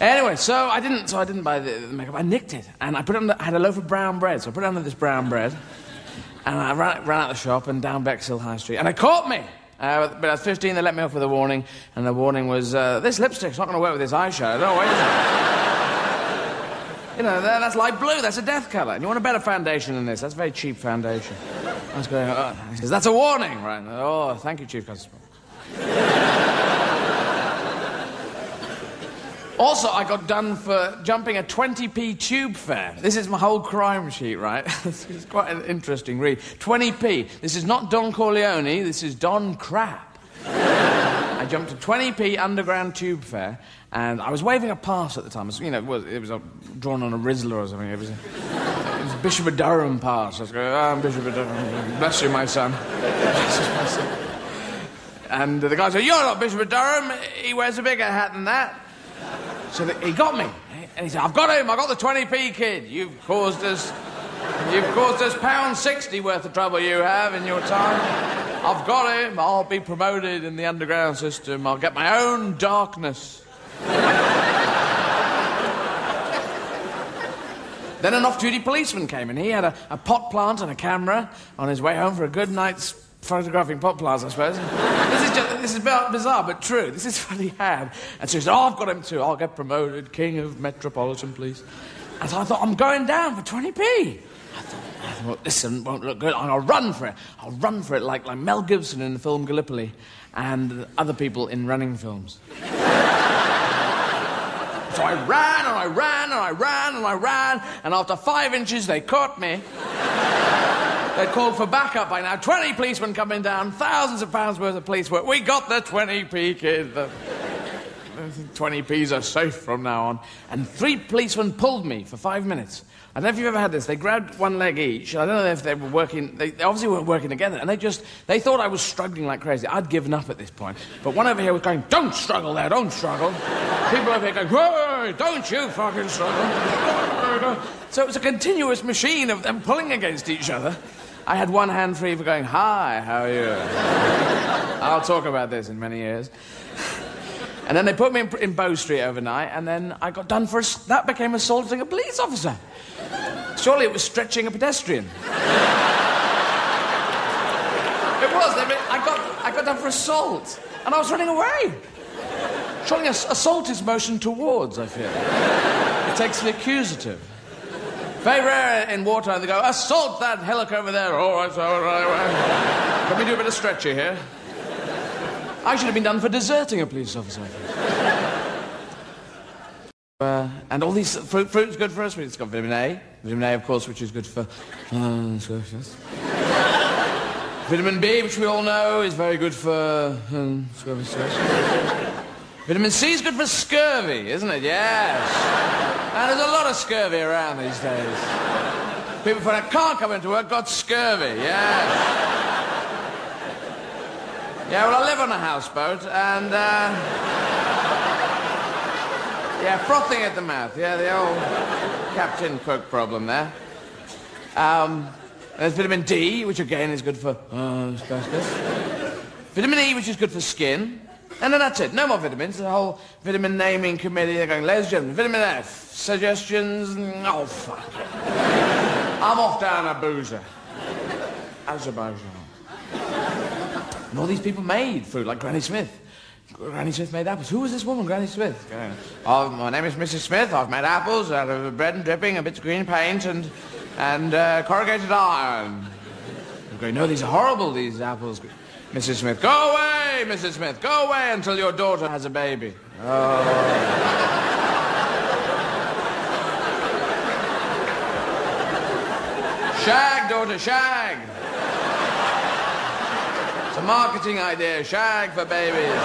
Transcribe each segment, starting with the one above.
Anyway, so I didn't buy the makeup. I nicked it, and I put it on. I had a loaf of brown bread, so I put it under this brown bread, and I ran out the shop and down Bexhill High Street, and it caught me. But I was 15. They let me off with a warning, and the warning was, "This lipstick's not going to work with this eyeshadow. Don't waste it." You know, that's light blue. That's a death colour. And you want a better foundation than this. That's very cheap foundation. I was going, he says, "That's a warning, right?" "Oh, thank you, Chief Constable." Also, I got done for jumping a 20p tube fare. This is my whole crime sheet, right? It's quite an interesting read. 20p. This is not Don Corleone, this is Don Crap. I jumped a 20p underground tube fare, and I was waving a pass at the time. You know, it was drawn on a Rizzler or something. It was a Bishop of Durham pass. I was going, "I'm Bishop of Durham. Bless you, my son." And the guy said, "You're not Bishop of Durham. He wears a bigger hat than that." So he got me, and he said, "I've got him. I got the 20p kid. You've caused us £1.60 worth of trouble. You have in your time. I've got him. I'll be promoted in the underground system. I'll get my own darkness." Then an off-duty policeman came, and he had a pot plant and a camera on his way home for a good night's photographing pot plants, I suppose. This is bizarre, but true. This is what he had. And so he said, "Oh, I've got him too. I'll get promoted, King of Metropolitan Police." And so I thought, I'm going down for 20p. I thought, this won't look good. I'll run for it. I'll run for it like Mel Gibson in the film Gallipoli and other people in running films. So I ran, and I ran, and I ran, and I ran, and after 5 inches, they caught me. They'd called for backup by now. 20 policemen coming down, thousands of pounds worth of police work. We got the 20p kid. The 20p's are safe from now on. And 3 policemen pulled me for 5 minutes. I don't know if you've ever had this. They grabbed one leg each. I don't know if they were working... They obviously weren't working together. And they thought I was struggling like crazy. I'd given up at this point. But one over here was going, "Don't struggle there, don't struggle." People over here going, "Whoa, don't you fucking struggle." So it was a continuous machine of them pulling against each other. I had one hand free for going, "Hi, how are you?" I'll talk about this in many years. And then they put me in Bow Street overnight, and then I got done for... That became assaulting a police officer. Surely it was stretching a pedestrian. It was. I got done for assault, and I was running away. Surely assault is motion towards, I feel. It takes the accusative. Very rare in wartime, they go, "Assault that hillock over there." "All right, all right. Can we do a bit of stretcher here?" I should have been done for deserting a police officer. And all these... Fruit's good for us. It's got vitamin A. Vitamin A, of course, which is good for... Vitamin B, which we all know, is very good for... Vitamin C is good for scurvy, isn't it? Yes. And there's a lot of scurvy around these days. People find out can't come into work, got scurvy, yes. Yeah, well, I live on a houseboat, and, yeah, frothing at the mouth. Yeah, the old Captain Cook problem there. There's vitamin D, which, again, is good for... Vitamin E, which is good for skin. And then that's it. No more vitamins. The whole vitamin naming committee, they're going, "Ladies and gentlemen, vitamin F. Suggestions? Oh, fuck it. I'm off down a boozer. Azerbaijan." And all these people made food, like Granny Smith. Granny Smith made apples. Who was this woman, Granny Smith? "Oh, my name is Mrs. Smith. I've made apples out of bread and dripping, a bit of green paint, and corrugated iron." You're going, "No, these are horrible, these apples." Mrs. Smith, "Go away, Mrs. Smith. Go away until your daughter has a baby." Oh. Shag, daughter, shag. It's a marketing idea, shag for babies.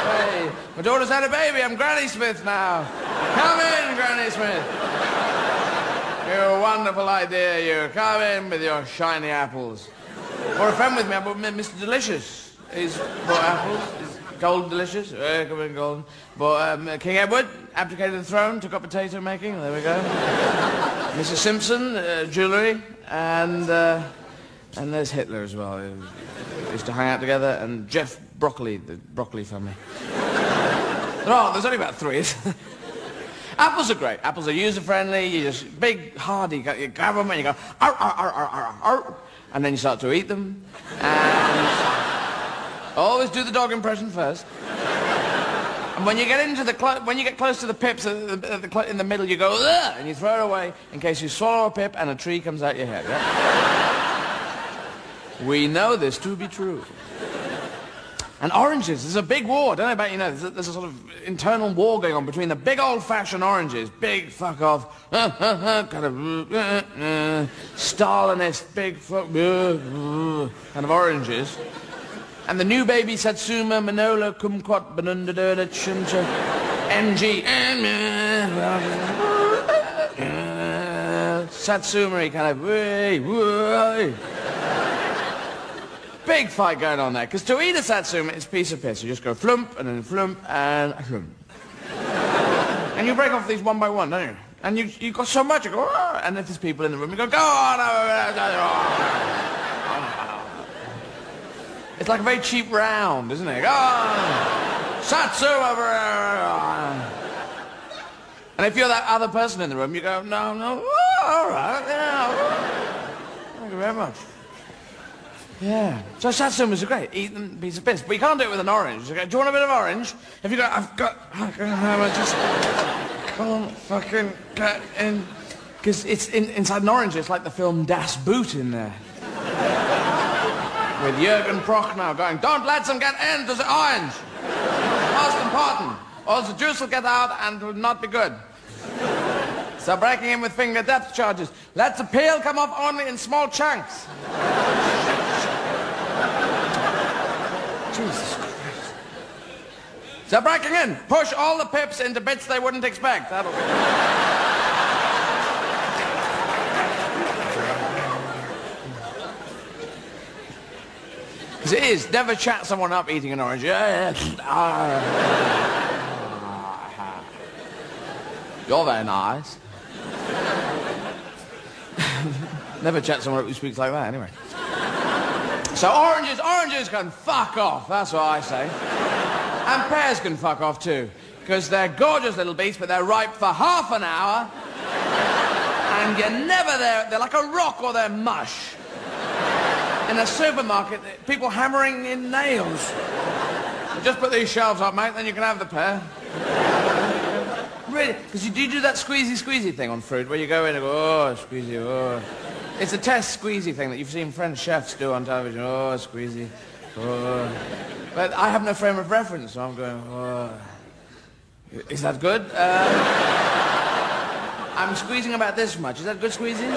Hey, my daughter's had a baby. I'm Granny Smith now. Come in, Granny Smith. Your wonderful idea, you. Come in with your shiny apples. Or a friend with me, I brought Mr. Delicious. He's brought apples. He's gold delicious. Come in, golden. But King Edward abdicated the throne, took up potato making. There we go. Mrs. Simpson, jewellery, and there's Hitler as well. They used to hang out together, and Jeff Broccoli, the Broccoli family. There's only about 3. Apples are great. Apples are user-friendly. You just, big, hardy, you grab them and you go, arr, arr, arr, arr, arr, arr, and then you start to eat them. And always do the dog impression first. And when you get into when you get close to the pips in the middle, you go, ugh, and you throw it away in case you swallow a pip and a tree comes out your head. Yeah? We know this to be true. And oranges, there's a big war. I don't know about you know, there's a sort of internal war going on between the big old-fashioned oranges, big fuck-off, kind of Stalinist, big fuck, kind of oranges. And the new baby Satsuma, Manola, Kumquat, Benundadurda, Chuncha, NG, Satsuma, kind of, big fight going on there. Because to eat a Satsuma, it's a piece of piss. You just go flump, and then flump, and flump. And you break off these one by one, don't you? And you've got so much, you go, oh, and if there's people in the room, you go on. It's like a very cheap round, isn't it? Oh, Satsuma! And if you're that other person in the room, you go, no, oh, all right, yeah. Thank you very much. Yeah. So Satsumas are great. Eat them, piece of piss. But you can't do it with an orange. You go, do you want a bit of orange? If you go, I've got, I just can't fucking get in. Because it's inside an orange, it's like the film Das Boot in there. With Jürgen Prochnow going, don't let them get into the orange. Most important. Or the juice will get out and will not be good. So breaking in with finger depth charges. Let the peel come off only in small chunks. Jesus Christ. So breaking in. Push all the pips into bits they wouldn't expect. That'll be... Because it is, never chat someone up eating an orange. You're very nice. Never chat someone up who speaks like that, anyway. So oranges can fuck off, that's what I say. And pears can fuck off too. Because they're gorgeous little beasts, but they're ripe for half an hour. And you're never there, they're like a rock or they're mush. In a supermarket, people hammering in nails. Just put these shelves up, mate, then you can have the pear. Really? Because you do that squeezy thing on fruit, where you go in and go, oh, squeezy, oh. It's a test squeezy thing that you've seen French chefs do on television. Oh, squeezy, oh. But I have no frame of reference, so I'm going, oh. Is that good? I'm squeezing about this much. Is that good squeezing?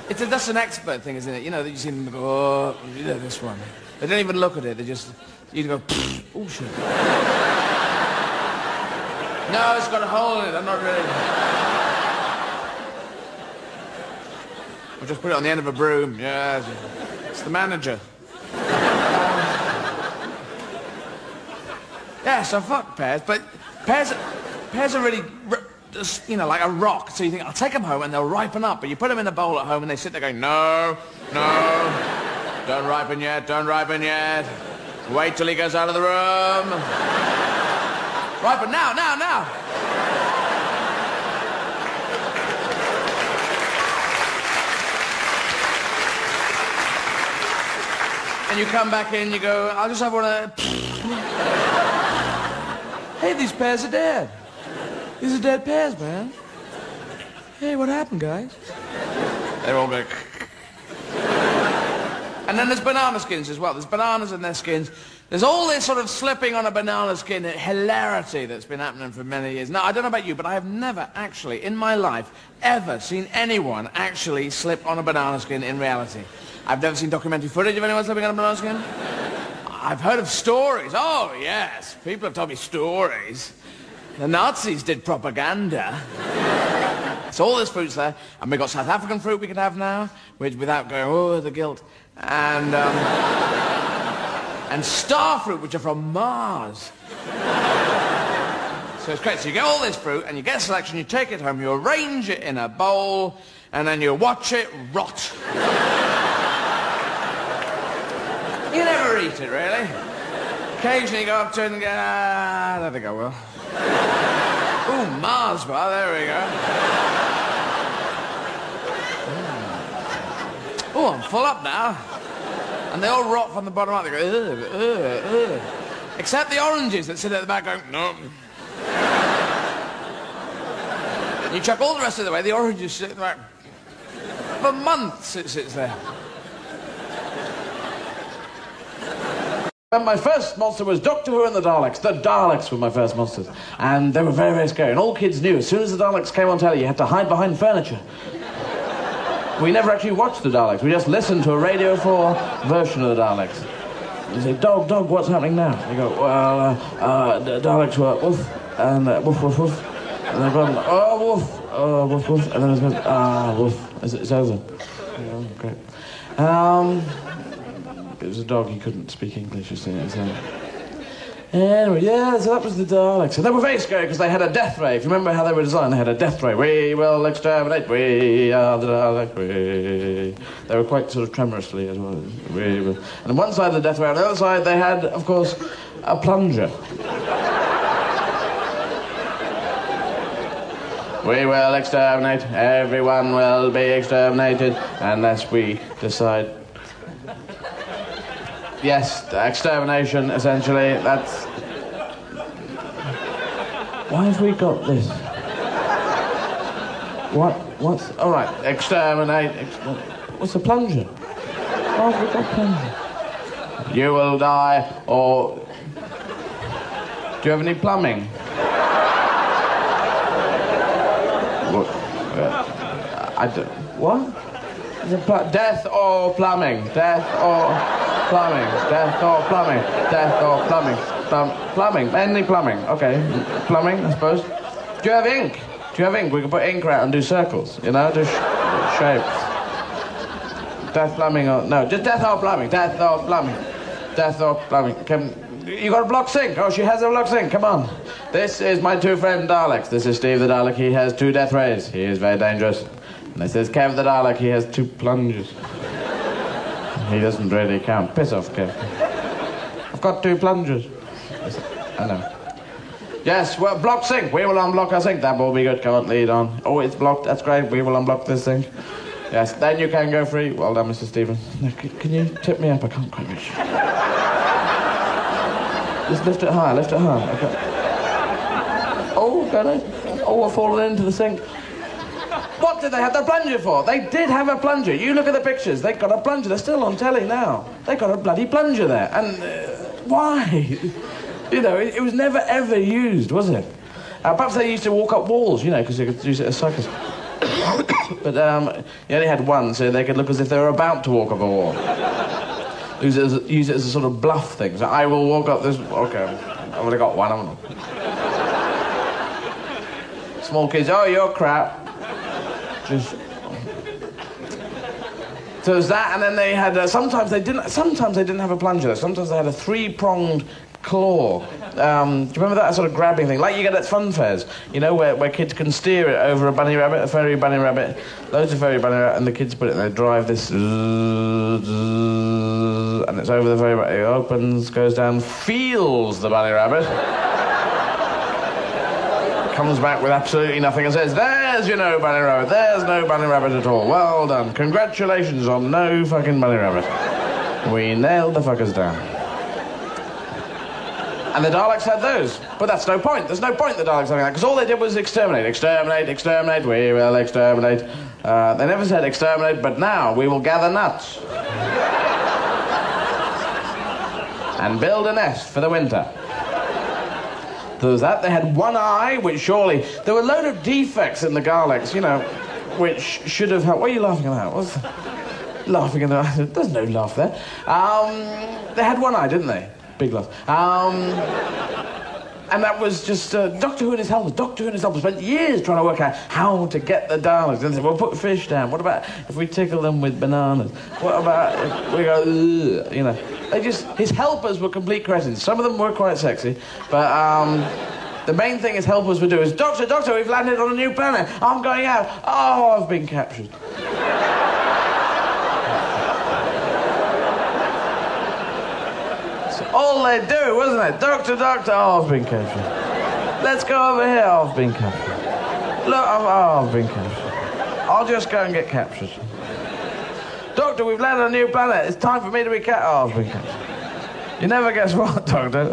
That's an expert thing, isn't it? You know, that you see them go, oh, you know, this one. They don't even look at it. They just, you go, oh, shit. No, it's got a hole in it. I'm not ready. We'll just put it on the end of a broom. Yeah, it's the manager. Yeah, so fuck pears. But pears are really... you know, like a rock. So you think, I'll take them home and they'll ripen up. But you put them in a bowl at home and they sit there going, no, don't ripen yet, don't ripen yet. Wait till he goes out of the room. Ripen now. And you come back in, you go, I'll just have one of... Hey, these pears are dead. These are dead pears, man. Hey, what happened, guys? They're all going... And then there's banana skins as well. There's bananas in their skins. There's all this sort of slipping on a banana skin hilarity that's been happening for many years. Now, I don't know about you, but I have never actually, in my life, ever seen anyone actually slip on a banana skin in reality. I've never seen documentary footage of anyone slipping on a banana skin. I've heard of stories. Oh, yes. People have told me stories. The Nazis did propaganda. So all this fruit's there. And we've got South African fruit we can have now, which without going, oh, the guilt. And star fruit, which are from Mars. So it's great. So you get all this fruit, and you get a selection, you take it home, you arrange it in a bowl, and then you watch it rot. You never eat it, really. Occasionally you go up to it and go, I don't think I will. Ooh, Mars. Mars bar, there we go. Oh, I'm full up now. And they all rot from the bottom up. They go, ugh, ugh, ugh. Except the oranges that sit at the back going, no. You chuck all the rest of the way, the oranges sit at the back. For months it sits there. And my first monster was Doctor Who and the Daleks. The Daleks were my first monsters. And they were very, very scary. And all kids knew, as soon as the Daleks came on telly, you had to hide behind furniture. We never actually watched the Daleks. We just listened to a Radio 4 version of the Daleks. You say, dog, what's happening now? You go, well, the Daleks were woof, and woof, woof, woof. And they've gone, oh, woof, woof. And then it goes, woof. It's over. Yeah, great. It was a dog, he couldn't speak English, you see. Anyway, yeah, so that was the Daleks. And they were very scary because they had a death ray. If you remember how they were designed, they had a death ray. We will exterminate, we are the Daleks, we. They were quite sort of tremorously as well. We will. And on one side of the death ray, on the other side, they had, of course, a plunger. We will exterminate, everyone will be exterminated, unless we decide. Yes, extermination, essentially, that's... Why have we got this? What's... All right, exterminate... What's a plunger? Why have we got plunger? You will die, or... Do you have any plumbing? What? I don't... What? Death or plumbing? Death or... Plumbing, death or plumbing, death or plumbing, plumbing, mainly plumbing, okay. Plumbing, I suppose. Do you have ink? Do you have ink? We can put ink out and do circles, you know, do shapes. Death, plumbing, or... No, just death or plumbing, death or plumbing, death or plumbing. You got a block sink? Oh, she has a block sink, come on. This is my two friend Daleks. This is Steve the Dalek, he has 2 death rays. He is very dangerous. And this is Kev the Dalek, he has 2 plungers. He doesn't really count. Piss off, Kev. I've got 2 plungers. I know. Yes, well, block sink. We will unblock our sink. That will be good. Come on, lead on. Oh, it's blocked. That's great. We will unblock this thing. Yes, then you can go free. Well done, Mr. Stevens. Now, can you tip me up? I can't quite reach. Just lift it higher. Lift it higher. Okay. Oh, can I? Oh, I've fallen into the sink. What did they have the plunger for? They did have a plunger. You look at the pictures. They got a plunger. They're still on telly now. They got a bloody plunger there. And why? You know, it was never, ever used, was it? Perhaps they used to walk up walls, you know, because they could use it as circus. But you only had one, so they could look as if they were about to walk up a wall. Use it as a sort of bluff thing. So I will walk up this... Okay, I've only got one, haven't I? Small kids, oh, you're crap. Just... So there's that, and then they had... sometimes they didn't have a plunger. Sometimes they had a 3-pronged claw. Do you remember that sort of grabbing thing? Like you get at fun fairs, you know, where kids can steer it over a bunny rabbit, a furry bunny rabbit, loads of furry bunny rabbit, and the kids put it and they drive this... And it's over the furry rabbit. It opens, goes down, feels the bunny rabbit. Comes back with absolutely nothing and says, there's your no bunny rabbit, there's no bunny rabbit at all. Well done. Congratulations on no fucking bunny rabbit. We nailed the fuckers down. And the Daleks had those. But that's no point. There's no point in the Daleks having that, because all they did was exterminate. Exterminate, exterminate, we will exterminate. They never said exterminate, but now we will gather nuts. And build a nest for the winter. There was that. They had one eye, which surely... There were a load of defects in the Daleks, you know, which should have helped... What are you laughing at that? What's... Laughing at that? There's no laugh there. They had one eye, didn't they? Big laugh. And that was just Doctor Who and his helpers. Doctor Who and his helpers spent years trying to work out how to get the Daleks. And they said, well, put fish down. What about if we tickle them with bananas? What about if we go, ugh, you know? They just... His helpers were complete cretins. Some of them were quite sexy, but the main thing his helpers would do is, Doctor, we've landed on a new planet. I'm going out. Oh, I've been captured. All they do, wasn't it? Doctor, oh, I've been captured. Let's go over here, oh, I've been captured. Look, I've been captured. I'll just go and get captured. Doctor, we've landed on a new planet. It's time for me to be captured. Oh, I've been captured. You never guess what, Doctor?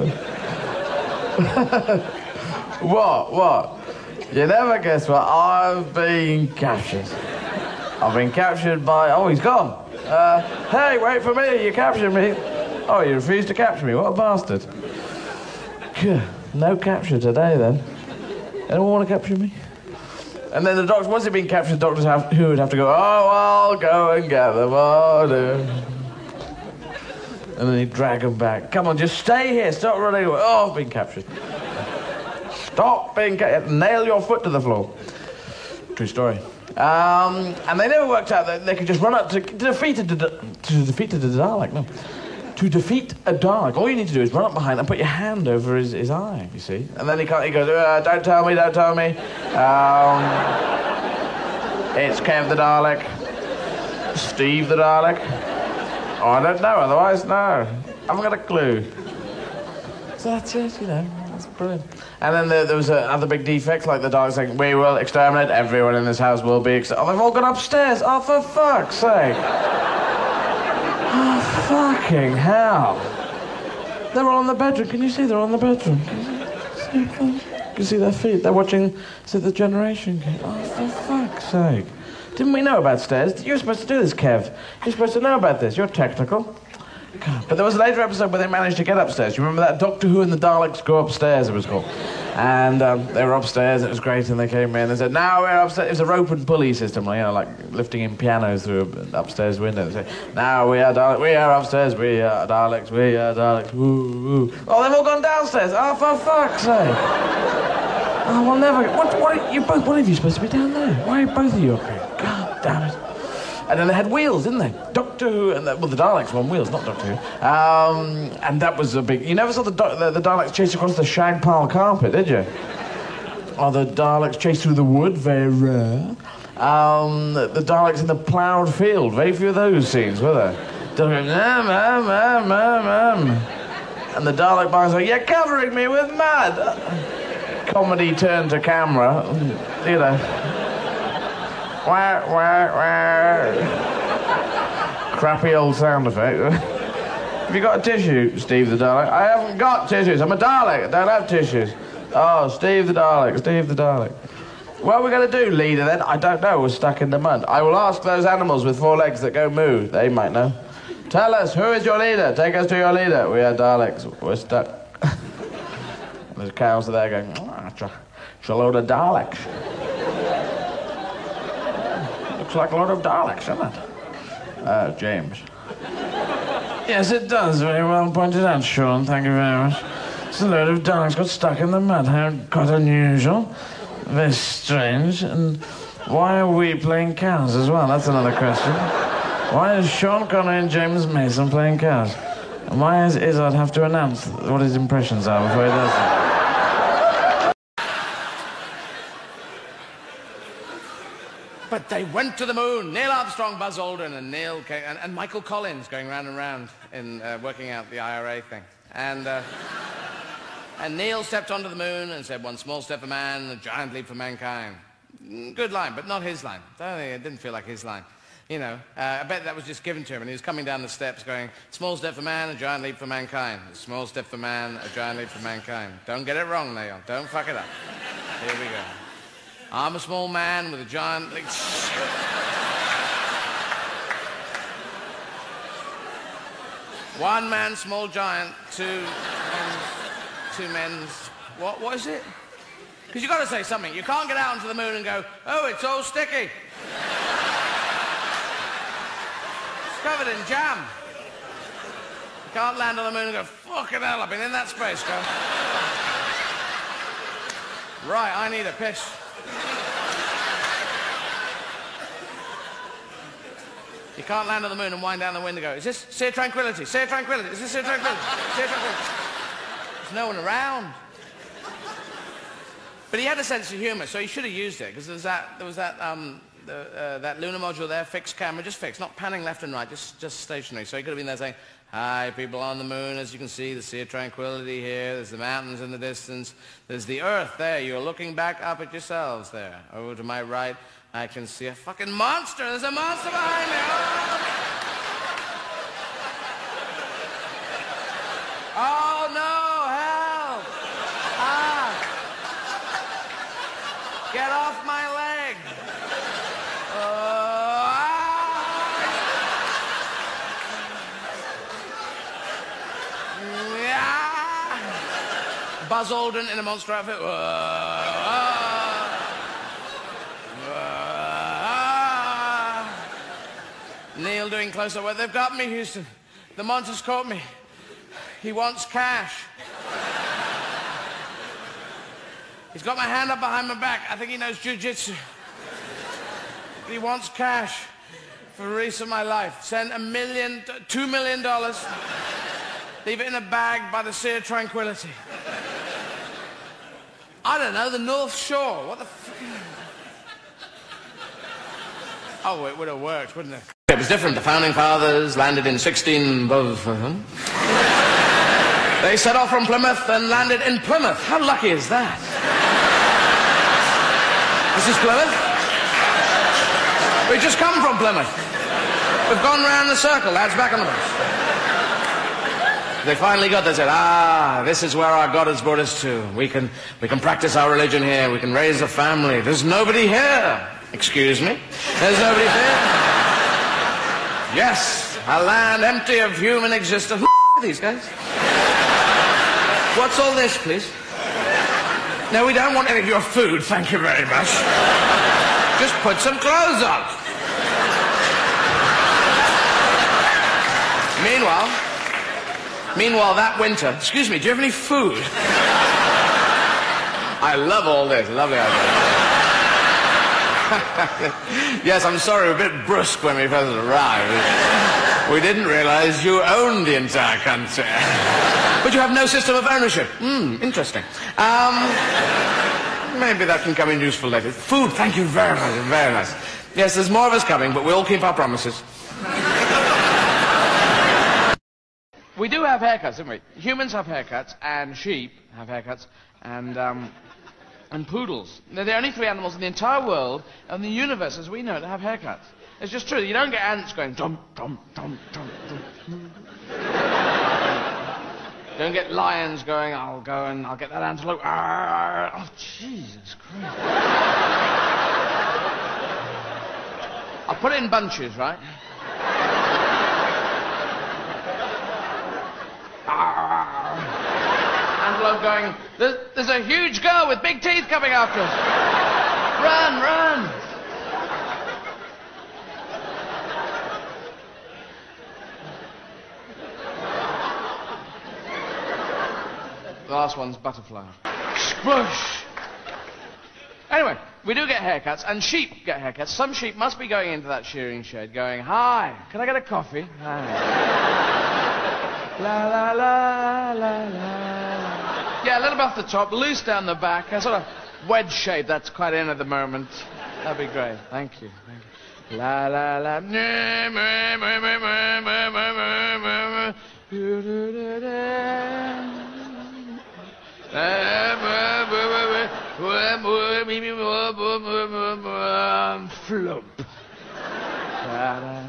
What? You never guess what? I've been captured. I've been captured by... Oh, he's gone. Hey, wait for me. You captured me. Oh, you refused to capture me. What a bastard. No capture today, then. Anyone want to capture me? And then the doctor, once he'd been captured, the doctors who would have to go, oh, I'll go and get them. Oh, no. And then he'd drag them back. Come on, just stay here. Stop running away. Oh, I've been captured. Stop being captured. Nail your foot to the floor. True story. And they never worked out that they could just run up to defeat a Dalek. No. To defeat a Dalek, all you need to do is run up behind and put your hand over his eye, you see. And then he goes, don't tell me. It's Kev the Dalek. Steve the Dalek. Oh, I don't know, otherwise, no. I haven't got a clue. So that's it, you know. That's brilliant. And then there was another big defect, like the Dalek saying, we will exterminate, everyone in this house will be exterminated. Oh, they've all gone upstairs. Oh, for fuck's sake. Oh, fucking hell. They're all in the bedroom. Can you see they're all in the bedroom? Can you see their feet? They're watching the Generation game. Oh, for fuck's sake. Didn't we know about stairs? You were supposed to do this, Kev. You're supposed to know about this. You're technical. God. But there was a later episode where they managed to get upstairs. You remember that? Doctor Who and the Daleks Go Upstairs, it was called. And they were upstairs, it was great, and they came in and they said, now we're upstairs. It was a rope and pulley system, like lifting in pianos through an upstairs window. They said, now we are Daleks, we are upstairs, we are Daleks, we are Daleks, woo, woo. Oh, they've all gone downstairs. Oh, for fuck's sake. Oh, we'll never... What are you supposed to be down there? Why are both of you up here? God damn it. And then they had wheels, didn't they? Doctor Who, and the Daleks were on wheels, not Doctor Who. And that was a big... You never saw the Daleks chase across the shag pile carpet, did you? Or the Daleks chase through the wood, very rare. The Daleks in the ploughed field, very few of those scenes, were there? And the Dalek boys like, you're covering me with mud. Comedy turned to camera, you know. Crappy old sound effect. Have you got a tissue, Steve the Dalek? I haven't got tissues. I'm a Dalek. I don't have tissues. Oh, Steve the Dalek. What are we going to do, leader, then? I don't know. We're stuck in the mud. I will ask those animals with 4 legs that go moo. They might know. Tell us, who is your leader? Take us to your leader. We are Daleks. We're stuck. There's cows there going, it's a load of Daleks. Looks like a lot of Daleks, doesn't it? James. Yes, it does. Very well pointed out, Sean. Thank you very much. It's a load of Daleks got stuck in the mud. How quite unusual. Very strange. And why are we playing cows as well? That's another question. Why is Sean Connery and James Mason playing cows? And why does Izzard have to announce what his impressions are before he does it? But they went to the moon. Neil Armstrong, Buzz Aldrin, and Michael Collins going round and round in working out the IRA thing. And Neil stepped onto the moon and said, one small step for man, a giant leap for mankind. Good line, but not his line. It didn't feel like his line. You know, I bet that was just given to him, and he was coming down the steps going, small step for man, a giant leap for mankind. A small step for man, a giant leap for mankind. Don't get it wrong, Neil. Don't fuck it up. Here we go. I'm a small man with a giant leap. One man, small giant, two men's. What is it? Because you've got to say something. You can't get out onto the moon and go, oh, it's all sticky. Covered in jam. You can't land on the moon and go, fucking hell, I've been in that space, go. Right, I need a piss. You can't land on the moon and wind down the wind and go, is this Sea Tranquility? Sea Tranquility? Is this Sea Tranquility? Sea Tranquility? There's no one around. But he had a sense of humour, so he should have used it, because there was that lunar module there, fixed camera, just fixed, not panning left and right, just stationary. So he could have been there saying, Hi, people on the moon. As you can see, the Sea of Tranquility here. There's the mountains in the distance. There's the Earth there. You're looking back up at yourselves there. Over to my right, I can see a fucking monster. There's a monster behind me. Oh, no, help! Get off my leg! Buzz Aldrin in a monster outfit. Neil doing close-up. Well, they've got me, Houston. The monster's caught me. He wants cash. He's got my hand up behind my back. I think he knows jiu-jitsu. He wants cash for the rest of my life. Send $2 million. Leave it in a bag by the Sea of Tranquility. I don't know, the North Shore. What the fuck? Oh, it would have worked, wouldn't it? It was different. The Founding Fathers landed in 16... They set off from Plymouth and landed in Plymouth. How lucky is that? This is Plymouth? We've just come from Plymouth. We've gone round the circle. Lads, back on the bus. They finally got there, said, this is where our God has brought us to. We can practice our religion here. We can raise a family. There's nobody here. Excuse me? There's nobody here. Yes, a land empty of human existence. Who are these guys? What's all this, please? No, we don't want any of your food, thank you very much. Just put some clothes on. Meanwhile, that winter... Excuse me, do you have any food? I love all this. Lovely idea. Yes, I'm sorry, we're a bit brusque when we first arrived. We didn't realize you owned the entire country. But you have no system of ownership. Interesting. Maybe that can come in useful later. Food, thank you very much. Very nice. Yes, there's more of us coming, but we'll keep our promises. We do have haircuts, don't we? Humans have haircuts, and sheep have haircuts, and poodles. They're the only three animals in the entire world and the universe, as we know it, that have haircuts. It's just true. You don't get ants going dum dum dum dum dum. You don't get lions going, I'll go and I'll get that antelope. Oh, Jesus Christ. I'll put it in bunches, right? Antelope going, there's a huge girl with big teeth coming after us. Run, run. The last one's butterfly. Spush. Anyway, we do get haircuts, and sheep get haircuts. Some sheep must be going into that shearing shed going, hi, can I get a coffee? Hi. La la la la la. Yeah, a little bit off the top, loose down the back, a sort of wedge shape. That's quite in at the moment. That'd be great. Thank you. Thank you. La la la. Flump. Da, da, da.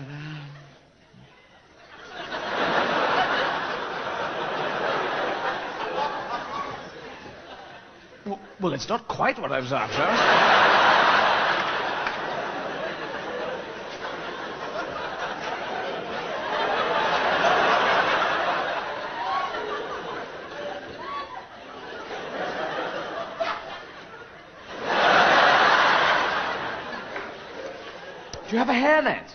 Well, it's not quite what I was after. Do you have a hairnet?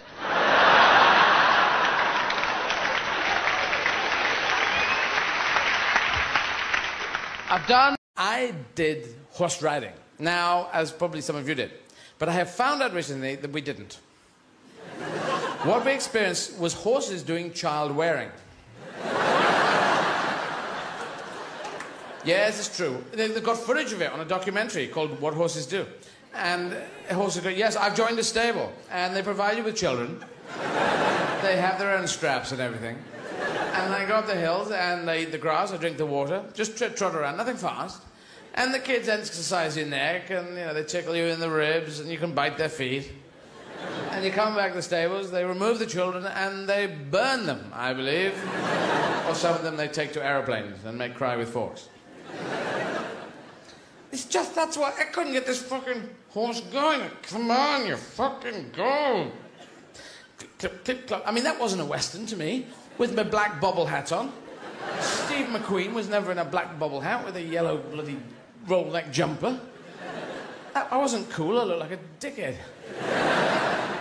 I did horse riding. Now, as probably some of you did. But I have found out recently that we didn't. What we experienced was horses doing child wearing. Yes, it's true. They've got footage of it on a documentary called What Horses Do. And horses go, yes, I've joined a stable. And they provide you with children. They have their own straps and everything. And they go up the hills, and they eat the grass, they drink the water, just trot around, nothing fast. And the kids exercise your neck, and, you know, they tickle you in the ribs, and you can bite their feet. And you come back to the stables, they remove the children, and they burn them, I believe. Or some of them they take to aeroplanes and make cry with forks. It's just, that's why I couldn't get this fucking horse going. Come on, you fucking go. Clip, clip, clop. I mean, that wasn't a Western to me, with my black bobble hat on. Steve McQueen was never in a black bobble hat with a yellow bloody roll neck jumper. I wasn't cool, I looked like a dickhead.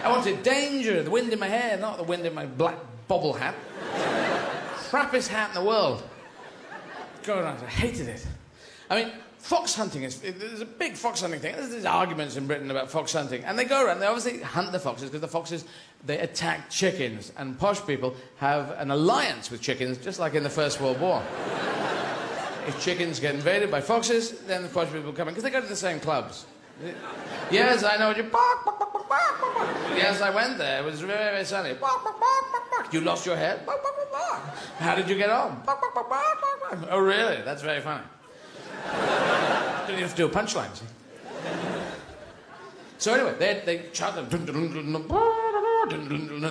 I wanted danger, the wind in my hair, not the wind in my black bobble hat. Crappiest hat in the world. God, I hated it. I mean, fox hunting there's a big fox hunting thing. There's these arguments in Britain about fox hunting. And they go around, they obviously hunt the foxes because the foxes, they attack chickens. And posh people have an alliance with chickens, just like in the First World War. If chickens get invaded by foxes, then the posh people come in, because they go to the same clubs. Yes, I know what you... Bark, bark, bark, bark, bark, bark. Yes, I went there. It was very, very sunny. Bark, bark, bark, bark, bark. You lost your head? Bark, bark, bark, bark. How did you get on? Bark, bark, bark, bark, bark, bark. Oh, really? That's very funny. Don't you have to do a punchline, see? So anyway, they shout them.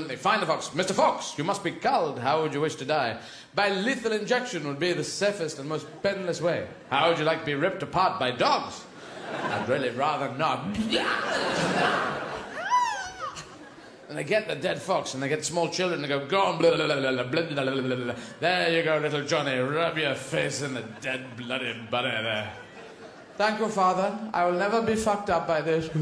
They find the fox. Mr. Fox, you must be culled. How would you wish to die? By lethal injection would be the safest and most painless way. How would you like to be ripped apart by dogs? I'd really rather not. And they get the dead fox, and they get small children, and they go on, blah, blah, blah, blah, blah, blah, blah, blah. There you go, little Johnny, rub your face in the dead bloody butter there. Thank you, Father. I will never be fucked up by this.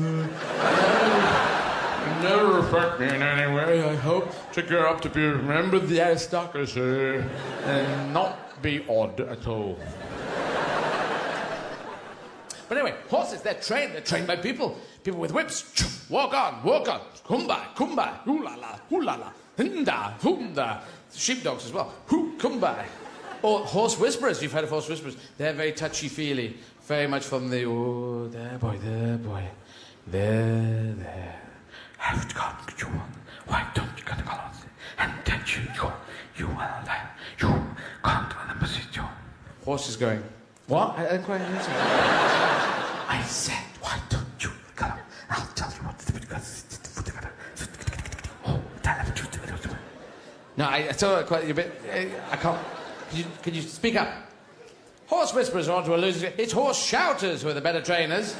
Never affect me in any way. I hope to grow up to be remember the aristocracy and not be odd at all. But anyway, horses, they're trained by people. People with whips. Walk on, kumbai, kumbai, hoo-la-la, hoo-la-la, hinda, hunda. Sheepdogs as well. Hoo, kumbai. Or horse whisperers, you've heard of horse whisperers. They're very touchy-feely, very much from the, oh, there, boy, there. Have got you on. Why don't you get on and touch you can't remember it. Horse is going, what? I didn't quite answer. I said, why don't you come? I'll tell you what to do. No, I told her quite a bit. I can't. Could you speak up? Horse whisperers are onto a losing. It's horse shouters who are the better trainers.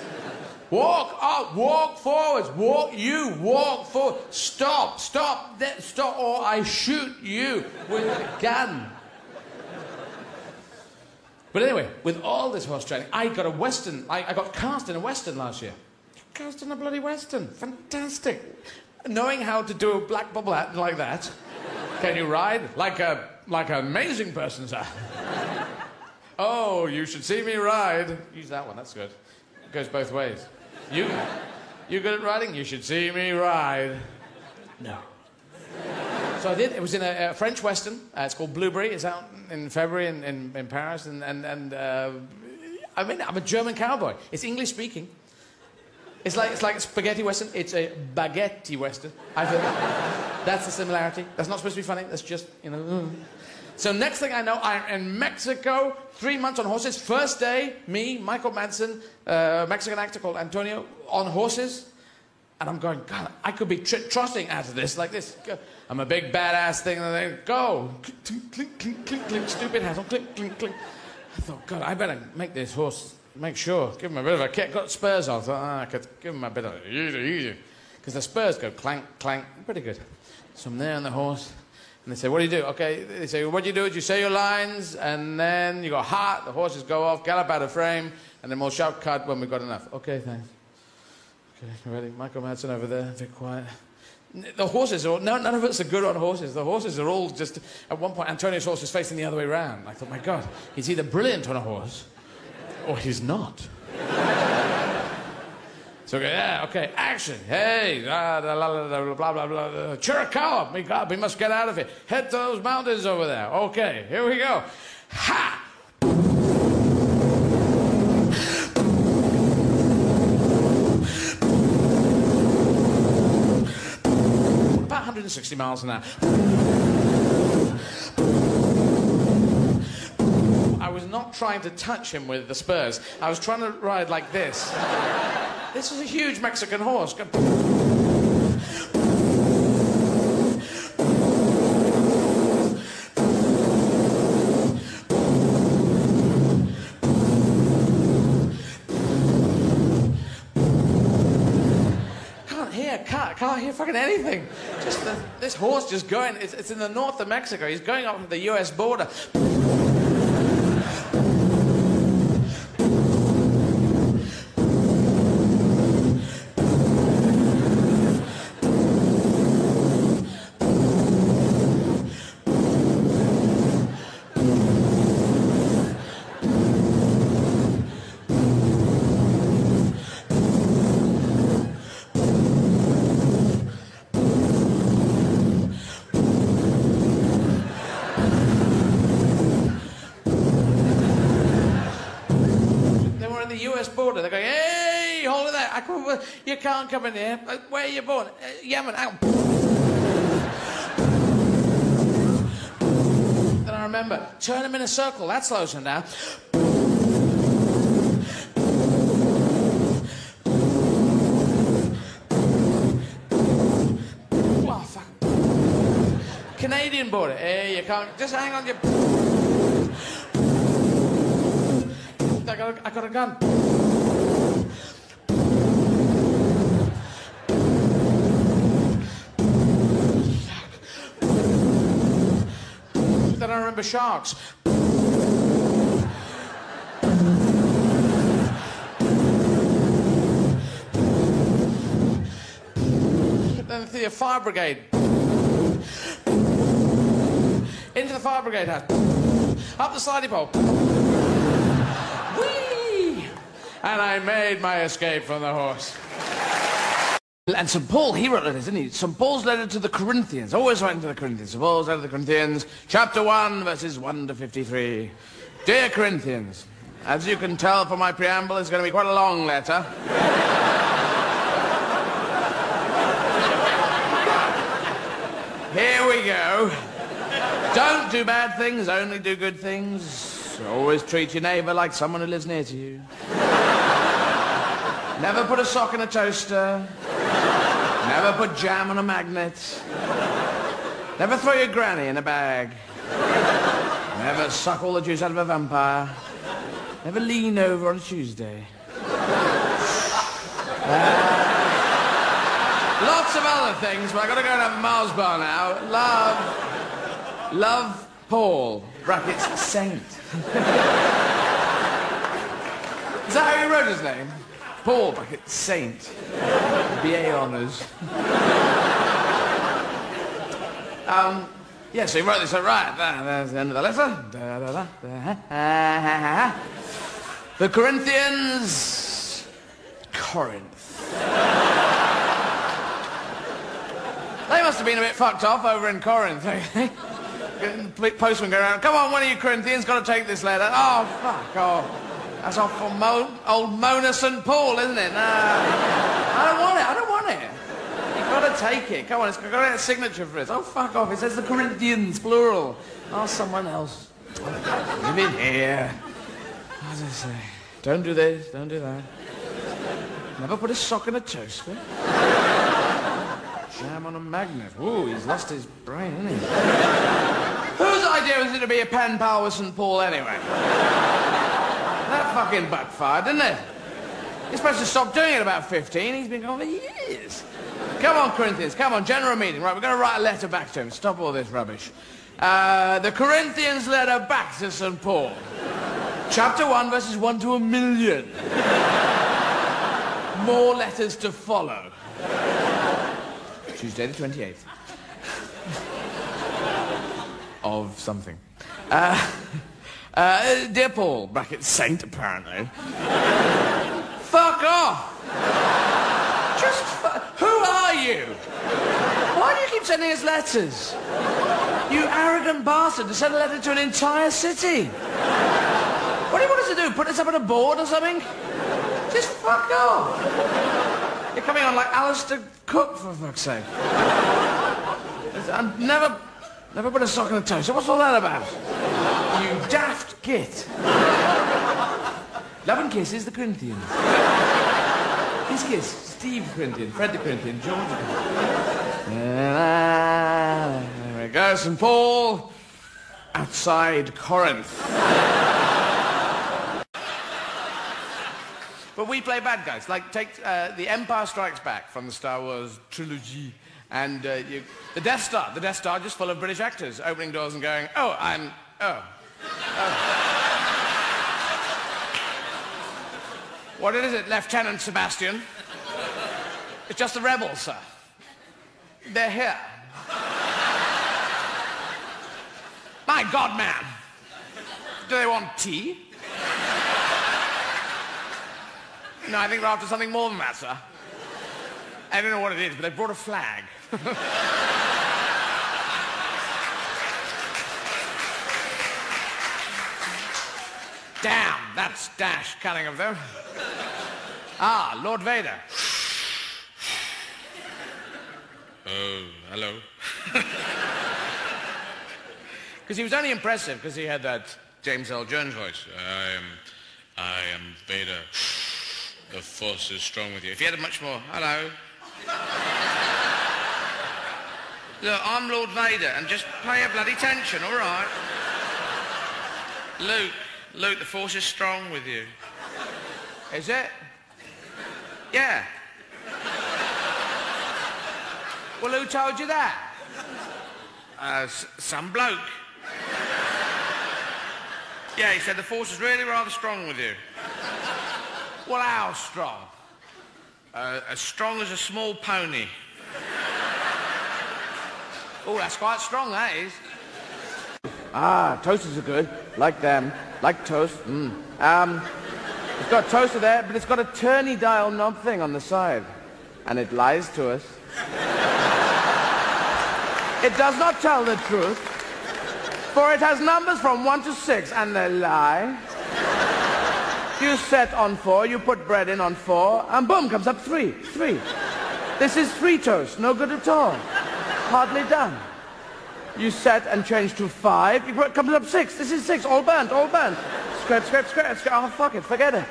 Walk up, walk forwards, walk forward. Stop, or I shoot you with a gun. But anyway, with all this horse training, I got a Western. I got cast in a Western last year. Cast in a bloody Western. Fantastic. Knowing how to do a black bubble hat like that. Can you ride? Like an amazing person, sir. Oh, you should see me ride. Use that one, that's good. It goes both ways. You good at riding? You should see me ride. No. So I did. It was in a French Western. It's called Blueberry. It's out in February in Paris. And I mean, I'm a German cowboy. It's English speaking. It's like spaghetti Western. It's a baguette Western. I feel that's the similarity. That's not supposed to be funny. That's just, you know. So next thing I know, I'm in Mexico, 3 months on horses. First day, me, Michael Madsen, Mexican actor called Antonio, on horses. And I'm going, God, I could be trotting out of this like this. I'm a big badass thing, and they go. Clink, clink, clink, clink, clink, stupid hat on, clink, clink, clink. I thought, God, I better make this horse, make sure, give him a bit of a kick. Got spurs on, I thought, I could give him a bit of easy. Because the spurs go clank, clank, pretty good. So I'm there on the horse, and they say, what do you do? Okay, they say, what do? You say your lines, and then you go, ha, the horses go off, gallop out of frame, and then we'll shout cut when we've got enough. Okay, thanks. Okay, ready? Michael Madsen over there, a bit quiet. The horses are all, none of us are good on horses. The horses are all just, at one point, Antonio's horse was facing the other way around. I thought, my God, he's either brilliant on a horse, or he's not. So, yeah, okay, action. Hey, blah, blah, blah, blah. Chiricahua, my God, we must get out of here. Head to those mountains over there. Okay, here we go. Ha! About 160 miles an hour. not trying to touch him with the spurs. I was trying to ride like this. This was a huge Mexican horse. Can't hear fucking anything. Just this horse just going. It's in the north of Mexico. He's going up to the U.S. border. U.S. border. They're going, hey, hold it there. You can't come in here. Where are you born? Yemen. Then I remember, turn him in a circle. That slows him down. Oh, fuck. Canadian border. Hey, you can't. Just hang on your... I got a gun. Then I remember sharks. Then the fire brigade. Into the fire brigade house. Up the sliding pole. And I made my escape from the horse. And St. Paul, he wrote letters, didn't he? St. Paul's letter to the Corinthians, always writing to the Corinthians. St. Paul's letter to the Corinthians, chapter 1, verses 1 to 53. Dear Corinthians, as you can tell from my preamble, it's going to be quite a long letter. Here we go. Don't do bad things, only do good things. Always treat your neighbour like someone who lives near to you. Never put a sock in a toaster. Never put jam on a magnet. Never throw your granny in a bag. Never suck all the juice out of a vampire. Never lean over on a Tuesday. Lots of other things, but I've got to go and have a Mars bar now. Love Paul, brackets, saint. Is that how he wrote his name? Paul, brackets, saint. BA honours. Yeah, so he wrote this, right, there's the end of the letter. The Corinthians, Corinth. They must have been a bit fucked off over in Corinth, eh? Postman go around, come on, one of you Corinthians, got to take this letter. Oh, fuck off. That's off from old Mona St. Paul, isn't it? Nah. I don't want it. You've got to take it. Come on, it's got to get a signature for it. Oh, fuck off. It says the Corinthians, plural. Ask someone else. Give it here. What does it say? Don't do this, don't do that. Never put a sock in a toaster. Jam on a magnet. Ooh, he's lost his brain, hasn't he? Whose idea was it to be a pen pal with St. Paul anyway? That fucking backfired, didn't it? You're supposed to stop doing it about 15. He's been going for years. Come on, Corinthians, come on, general meeting. Right, we're going to write a letter back to him. Stop all this rubbish. The Corinthians letter back to St. Paul. Chapter 1, verses 1 to 1,000,000. More letters to follow. Tuesday the 28th. Of something. Dear Paul, bracket saint, apparently. Fuck off! Who are you? Why do you keep sending us letters? You arrogant bastard, to send a letter to an entire city. What do you want us to do? Put us up on a board or something? Just fuck off. You're coming on like Alistair Cook, for fuck's sake. I've never put a sock in a toaster. What's all that about? You daft git. Love and Kisses, the Corinthians. Kiss, Steve Corinthian, Fred the Corinthian, George the Corinthian. There we go, St. Paul, outside Corinth. But we play bad guys. Like, take The Empire Strikes Back from the Star Wars trilogy. And the Death Star. The Death Star just full of British actors, opening doors and going, oh. What is it, Lieutenant Sebastian? It's just the rebels, sir. They're here. My God, man. Do they want tea? No, I think they're after something more than that, sir. I don't know what it is, but they brought a flag. Damn, that's dash cunning of them. Ah, Lord Vader. Oh, hello. Because he was only impressive because he had that James L. Jones voice. I am Vader. The Force is strong with you. If you had a much more, hello. Look, I'm Lord Vader, and just pay a bloody attention, all right? Luke, the Force is strong with you. Is it? Yeah. Well, who told you that? Some bloke. Yeah, he said the Force is really rather strong with you. Well, how strong? As strong as a small pony. Oh, that's quite strong, that is. Ah, toasters are good. Like them. Like toast. It's got a toaster there, but it's got a turny dial knob thing on the side. And it lies to us. It does not tell the truth, for it has numbers from 1 to 6, and they lie. You set on 4, you put bread in on 4, and boom, comes up 3. This is 3 toast, no good at all. Hardly done. You set and change to 5, it comes up 6. This is 6, all burnt. Scrape. Oh, fuck it, forget it.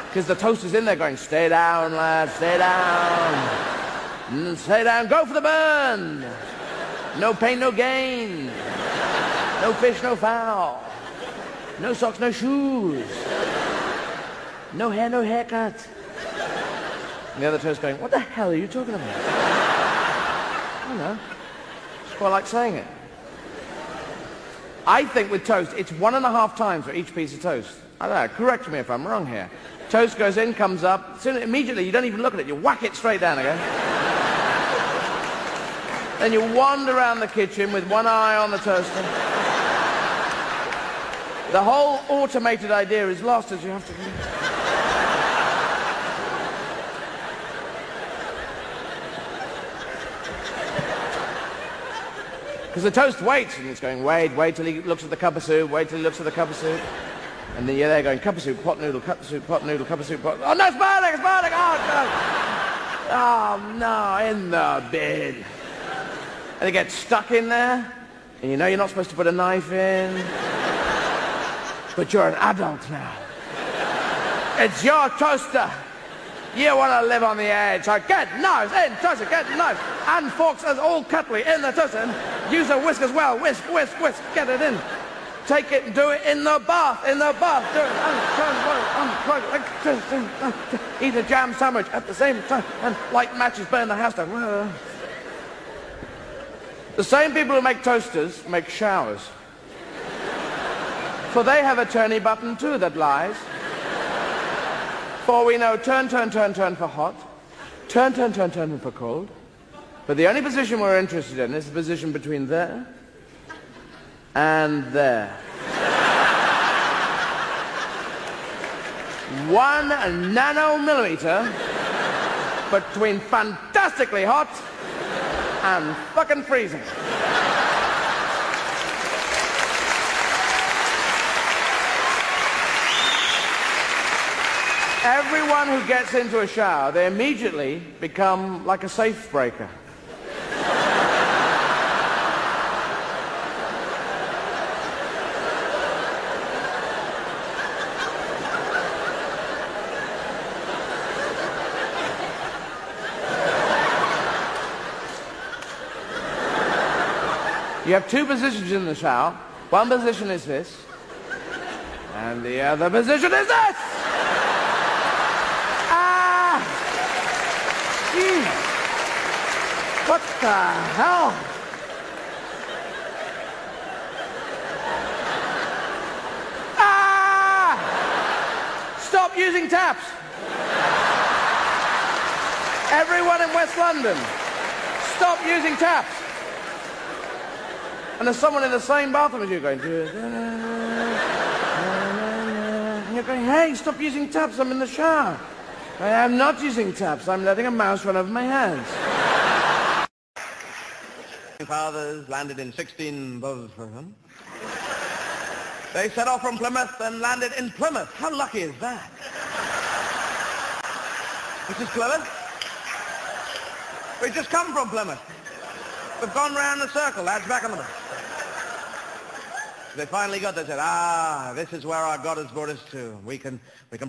Because the toaster's in there going, stay down, lad, stay down. Stay down, go for the burn. No pain, no gain. No fish, no fowl. No socks, no shoes. No hair, no haircut. And the other toast going, what the hell are you talking about? I don't know. It's quite like saying it. I think with toast, it's 1.5 times for each piece of toast. I don't know, correct me if I'm wrong here. Toast goes in, comes up, soon, immediately you don't even look at it, you whack it straight down again. Then you wander around the kitchen with one eye on the toaster. The whole automated idea is lost as you have to... Because the toast waits, and it's going, wait till he looks at the cup of soup, wait till he looks at the cup of soup. And then you're there going, cup of soup, pot noodle, cup of soup, pot noodle, cup of soup, pot... Oh, no, it's burning! Oh, no, in the bin. And it gets stuck in there, and you know you're not supposed to put a knife in. But you're an adult now. It's your toaster. You want to live on the edge, so get knives in, toaster, get knives. And forks as all cutlery in the toaster. And use a whisk as well, whisk, get it in. Take it and do it in the bath, Do it. Eat a jam sandwich at the same time, and light matches burn the house down. The same people who make toasters make showers. For they have a turny button too that lies. For we know turn for hot, turn for cold. But the only position we're interested in is the position between there and there. 1 nanomillimeter between fantastically hot and fucking freezing. Everyone who gets into a shower, they immediately become like a safe breaker. You have two positions in the shower. One position is this, and the other position is this! Ah! Gee! What the hell? Ah! Stop using taps! Everyone in West London, stop using taps! And there's someone in the same bathroom as you going... And you're going, hey, stop using taps, I'm in the shower. I am not using taps, I'm letting a mouse run over my hands. Fathers landed in 16... They set off from Plymouth and landed in Plymouth. How lucky is that? This is Plymouth. We've just come from Plymouth. We've gone round the circle, lads, back on the bus. They finally got there, said, this is where our God has brought us to. We can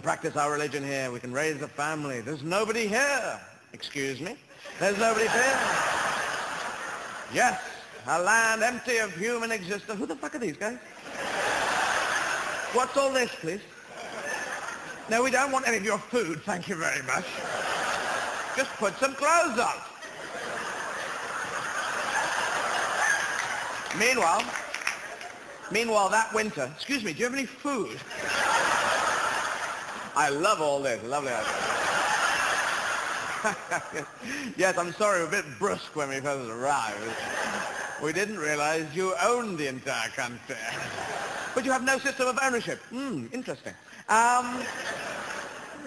practice our religion here. We can raise a family. There's nobody here. Excuse me? There's nobody here. Yes, a land empty of human existence. Who the fuck are these guys? What's all this, please? No, we don't want any of your food, thank you very much. Just put some clothes on. Meanwhile, that winter... Excuse me, do you have any food? I love all this. Lovely. Yes, I'm sorry, we're a bit brusque when we first arrived. We didn't realize you owned the entire country. But you have no system of ownership. Interesting.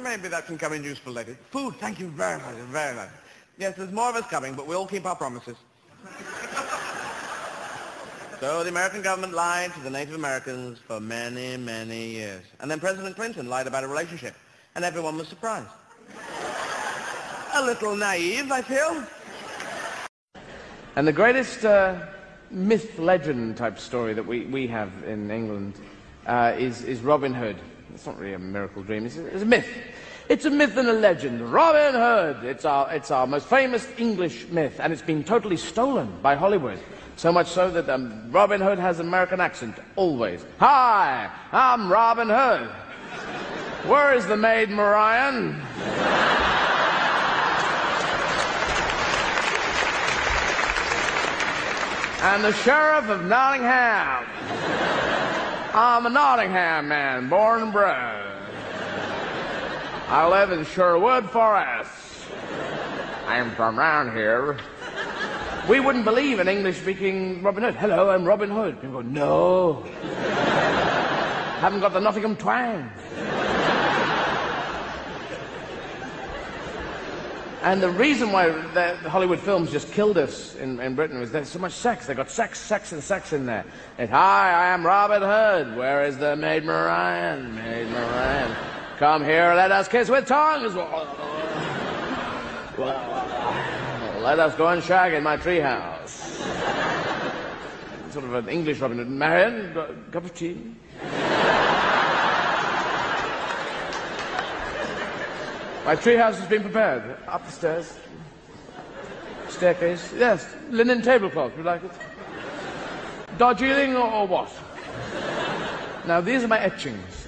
Maybe that can come in useful later. Food, thank you very much, very much. Yes, there's more of us coming, but we'll keep our promises. So the American government lied to the Native Americans for many, many years. And then President Clinton lied about a relationship, and everyone was surprised. A little naive, I feel. And the greatest myth, legend type story that we have in England is Robin Hood. It's not really a miracle dream, it's a myth. It's a myth and a legend. Robin Hood! It's our most famous English myth, and it's been totally stolen by Hollywood. So much so that Robin Hood has an American accent, always. Hi, I'm Robin Hood. Where is the maid Marian? And the Sheriff of Nottingham. I'm a Nottingham man, born and bred. I live in Sherwood Forest. I'm from round here. We wouldn't believe an English-speaking Robin Hood. Hello, I'm Robin Hood. People go, no. Haven't got the Nottingham twang. And the reason why the Hollywood films just killed us in Britain was there's so much sex. They got sex, sex, and sex in there. It's, hi, I am Robin Hood. Where is the maid Marian? Maid Marian. Come here, let us kiss with tongues. Let us go and shag in my treehouse. Sort of an English Robin Hood. Marian, got a cup of tea? My treehouse has been prepared. Up the stairs. Staircase. Yes, linen tablecloth. Would you like it? Darjeeling or what? Now, these are my etchings.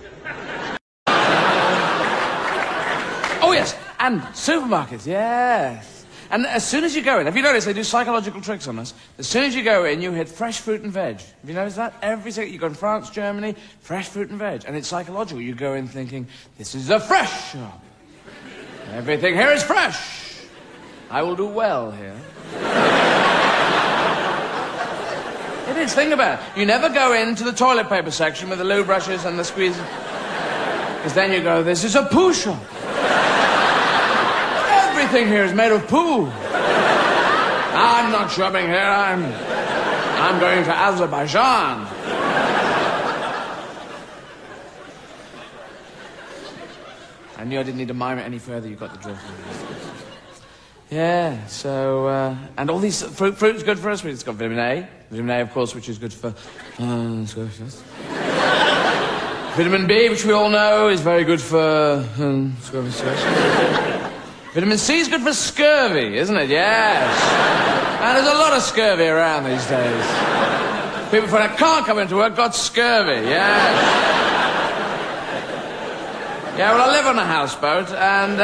Oh, yes, and supermarkets, yes. And as soon as you go in, have you noticed they do psychological tricks on us? As soon as you go in, you hit fresh fruit and veg. Have you noticed that? Every second, you go in France, Germany, fresh fruit and veg. And it's psychological. You go in thinking, this is a fresh shop. Everything here is fresh. I will do well here. It is, think about it. You never go into the toilet paper section with the loo brushes and the squeeze. Because then you go, this is a poo shop. Everything here is made of poo. I'm not shopping here, I'm going to Azerbaijan. I knew I didn't need to mime it any further. You got the drift. Yeah, so, and all these... Fruit is good for us. It's got vitamin A. Vitamin A, of course, which is good for... Vitamin B, which we all know, is very good for... Vitamin C is good for scurvy, isn't it? Yes. And there's a lot of scurvy around these days. People that can't come into work got scurvy, yeah. Yeah, well, I live on a houseboat, and,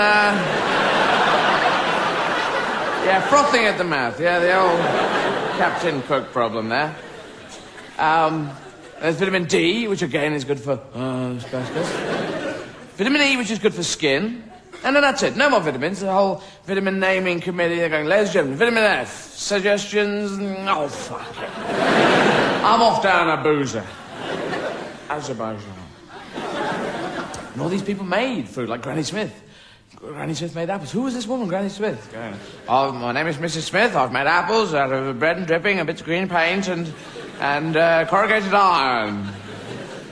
yeah, frothing at the mouth. Yeah, the old Captain Cook problem there. There's vitamin D, which again is good for... Vitamin E, which is good for skin. And then that's it. No more vitamins. The whole vitamin naming committee, they're going, ladies and gentlemen, vitamin F, suggestions... Oh, fuck it. I'm off down a boozer. Azerbaijan. And all these people made food, like Granny Smith. Granny Smith made apples. Who was this woman, Granny Smith? Oh, my name is Mrs. Smith. I've made apples out of bread and dripping, a bit of green paint, and corrugated iron.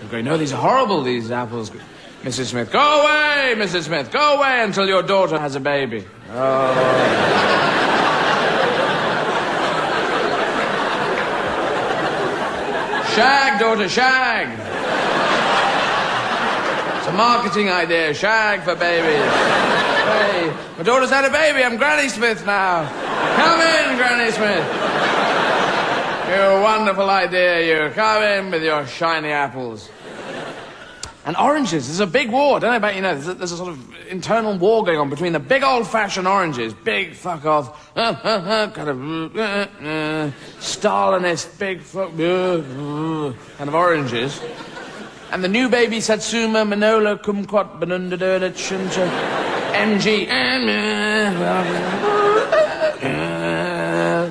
I'm going, no, these are horrible, these apples. Mrs. Smith, go away, Mrs. Smith, go away until your daughter has a baby. Oh. Shag, daughter, shag. It's a marketing idea, shag for babies. Hey, my daughter's had a baby, I'm Granny Smith now. Come in, Granny Smith. Your wonderful idea, you. Come in with your shiny apples. And oranges, there's a big war. I don't know about you know, there's a sort of internal war going on between the big old-fashioned oranges, big fuck-off, kind of Stalinist, big fuck, kind of oranges, and the new baby Satsuma, Manola, Kumquat, Benundadurda, Chuncha, MG,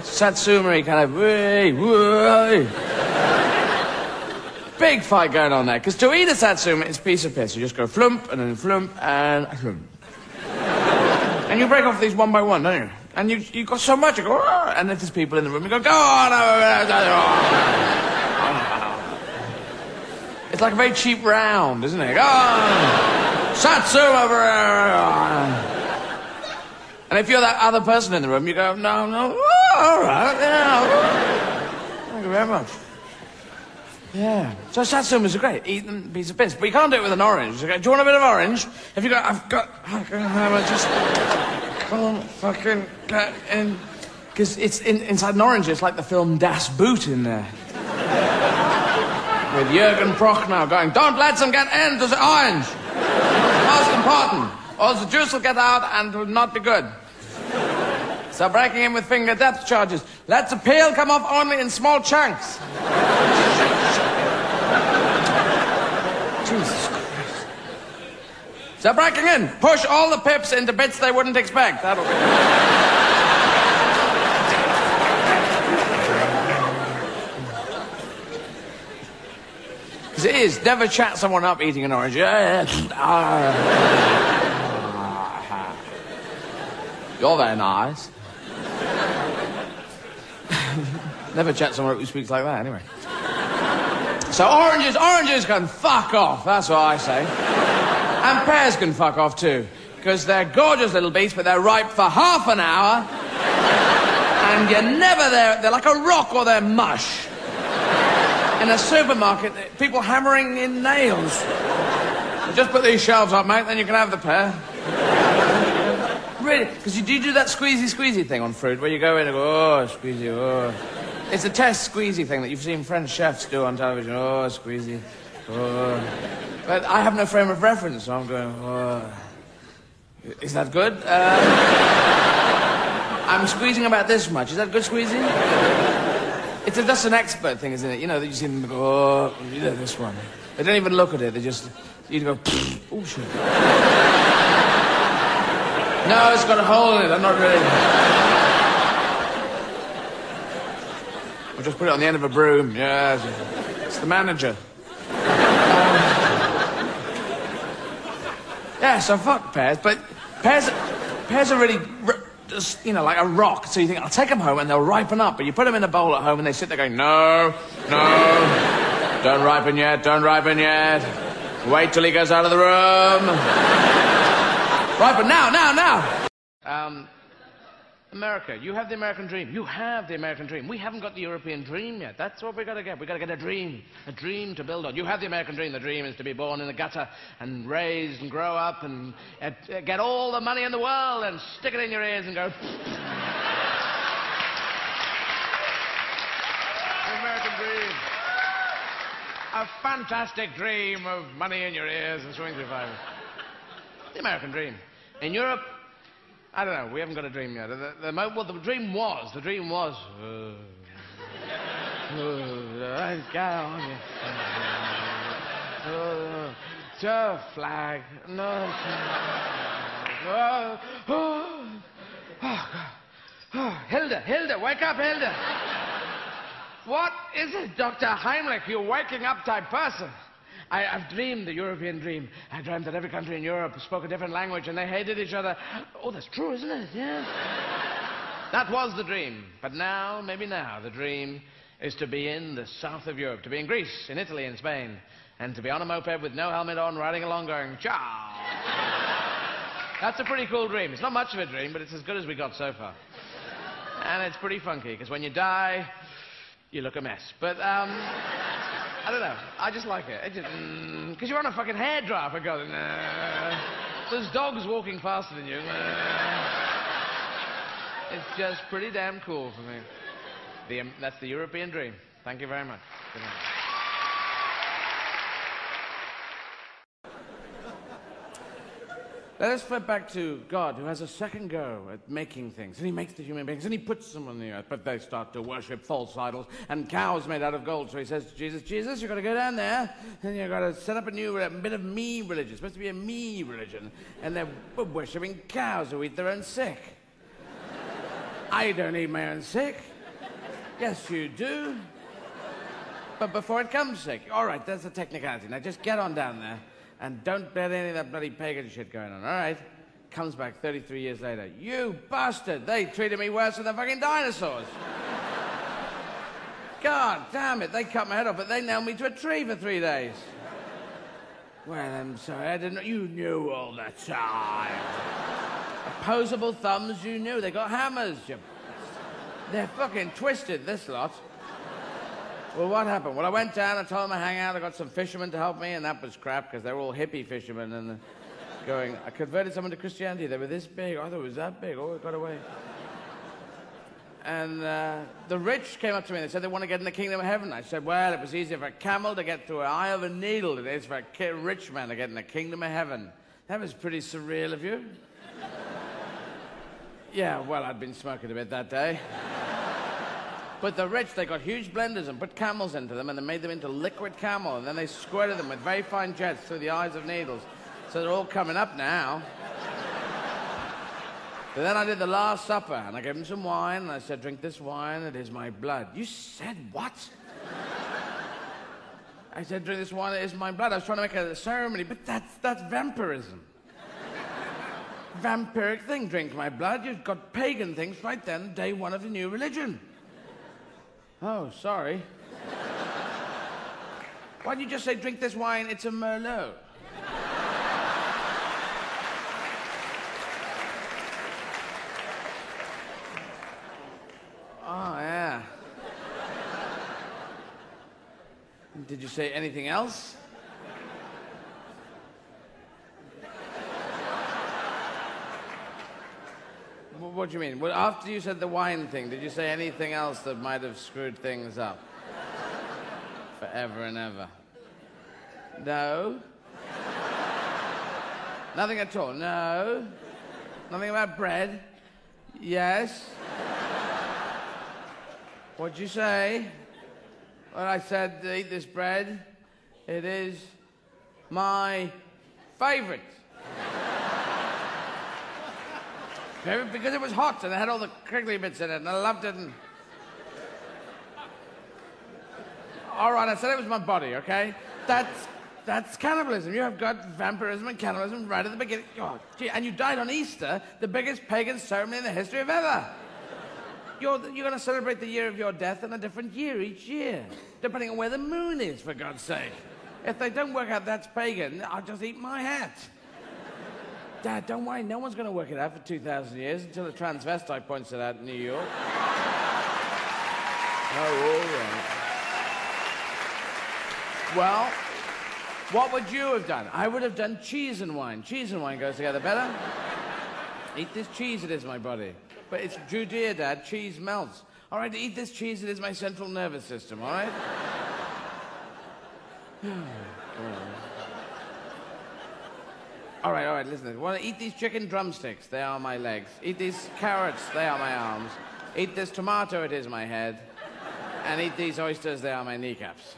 Satsuma, kind of, big fight going on there, because to eat a satsuma, it's a piece of piss. You just go flump, and then flump, and flump. And you break off these one by one, don't you? And you got so much, you go, oh, and if there's people in the room, you go, go on. It's like a very cheap round, isn't it? Go on. Satsuma. And if you're that other person in the room, you go, no, oh, all right, yeah. Thank you very much. Yeah. So satsumas are great. Eat them, piece of piss. But you can't do it with an orange. Okay? Do you want a bit of orange? If you go, I've got... I just can't fucking get in... Because it's inside an orange, it's like the film Das Boot in there. With Jürgen Prochnow going, don't let them get into the orange. Most important. Or the juice will get out and will not be good. So breaking in with finger depth charges. Let the peel come off only in small chunks. Jesus Christ. So breaking in. Push all the pips into bits they wouldn't expect. That'll be... Because it is. Never chat someone up eating an orange. You're very nice. Never chat someone up who speaks like that, anyway. So oranges can fuck off, that's what I say. And pears can fuck off too, because they're gorgeous little beasts, but they're ripe for half an hour, and you're never there. They're like a rock or they're mush. In a supermarket, people hammering in nails. Just put these shelves up, mate, then you can have the pear. Really, because you do that squeezy thing on fruit, where you go in and go, oh, squeezy, oh. It's a test squeezy thing that you've seen French chefs do on television. Oh, squeezy. Oh. But I have no frame of reference, so I'm going, oh. Is that good? I'm squeezing about this much. Is that good squeezing? That's an expert thing, isn't it? You know, that you see them go, oh, you know, this one. They don't even look at it. They just, you go, oh, shit. No, it's got a hole in it. I'm not ready. I'll just put it on the end of a broom. Yeah, it's the manager. Yeah, so fuck pears. But pears are really, just, you know, like a rock. So you think, I'll take them home and they'll ripen up. But you put them in a bowl at home and they sit there going, no, don't ripen yet, don't ripen yet. Wait till he goes out of the room. Ripen now. America, you have the American dream. You have the American dream. We haven't got the European dream yet. That's what we've got to get. We've got to get a dream to build on. You have the American dream. The dream is to be born in the gutter and raised and grow up and get all the money in the world and stick it in your ears and go... The American dream. A fantastic dream of money in your ears and swimming through fire. The American dream. In Europe, I don't know, we haven't got a dream yet. Well, the dream was, to flag, no. Hilda, wake up, Hilda. What is it, Dr. Heimlich, you waking up type person? I've dreamed the European dream. I dreamt that every country in Europe spoke a different language and they hated each other. Oh, that's true, isn't it? Yeah. That was the dream. But now, maybe now, the dream is to be in the south of Europe, to be in Greece, in Italy, in Spain, and to be on a moped with no helmet on, riding along going, ciao. That's a pretty cool dream. It's not much of a dream, but it's as good as we got so far. And it's pretty funky, because when you die, you look a mess. But, I don't know. I just like it. Because you're on a fucking hairdryer, for God. There's dogs walking faster than you. It's just pretty damn cool for me. That's the European dream. Thank you very much. Good night. Let us flip back to God, who has a second go at making things. And he makes the human beings, and he puts them on the earth. But they start to worship false idols and cows made out of gold. So he says to Jesus, Jesus, you've got to go down there, and you've got to set up a new bit of me religion. It's supposed to be a me religion. And they're worshipping cows who eat their own sick. I don't eat my own sick. Yes, you do. But before it comes sick. All right, that's a technicality. Now just get on down there. And don't bet any of that bloody pagan shit going on, all right? Comes back 33 years later. You bastard! They treated me worse than the fucking dinosaurs. God damn it, they cut my head off, but they nailed me to a tree for 3 days. Well, I'm sorry, I didn't know. You knew all the time. Opposable thumbs, you knew. They got hammers. They're fucking twisted, this lot. Well, what happened? Well, I went down, I told them to hang out, I got some fishermen to help me, and that was crap, because they were all hippie fishermen, and I converted someone to Christianity. They were this big. I thought it was that big. Oh, it got away. And the rich came up to me, and they said they want to get in the kingdom of heaven. I said, well, it was easier for a camel to get through an eye of a needle than it is for a rich man to get in the kingdom of heaven. That was pretty surreal of you. Yeah, well, I'd been smoking a bit that day. But the rich, they got huge blenders and put camels into them, and they made them into liquid camel, and then they squirted them with very fine jets through the eyes of needles. So they're all coming up now. But then I did the Last Supper, and I gave them some wine, and I said, drink this wine, it is my blood. You said what? I said, drink this wine, it is my blood. I was trying to make a ceremony, but that's vampirism. Vampiric thing, drink my blood. You've got pagan things right then, day one of the new religion. Oh, sorry. Why don't you just say, drink this wine, it's a Merlot? Oh, yeah. Did you say anything else? What do you mean? Well, after you said the wine thing, did you say anything else that might have screwed things up? Forever and ever. No? Nothing at all? No? Nothing about bread? Yes? What'd you say? Well, I said, eat this bread. It is my favorite. Because it was hot and it had all the crinkly bits in it and I loved it and... All right, I said it was my body, okay? That's cannibalism. You have got vampirism and cannibalism right at the beginning. Oh, gee, and you died on Easter, the biggest pagan ceremony in the history of ever. You're going to celebrate the year of your death in a different year each year, depending on where the moon is, for God's sake. If they don't work out that's pagan, I'll just eat my hat. Dad, don't worry, no one's going to work it out for 2,000 years until a transvestite points it out in New York. Oh, all right. Well, what would you have done? I would have done cheese and wine. Cheese and wine goes together better. Eat this cheese, it is my body. But it's Judea, Dad. Cheese melts. All right, to eat this cheese, it is my central nervous system, all right? All right, listen. Want to eat these chicken drumsticks? They are my legs. Eat these carrots? They are my arms. Eat this tomato? It is my head. And eat these oysters? They are my kneecaps.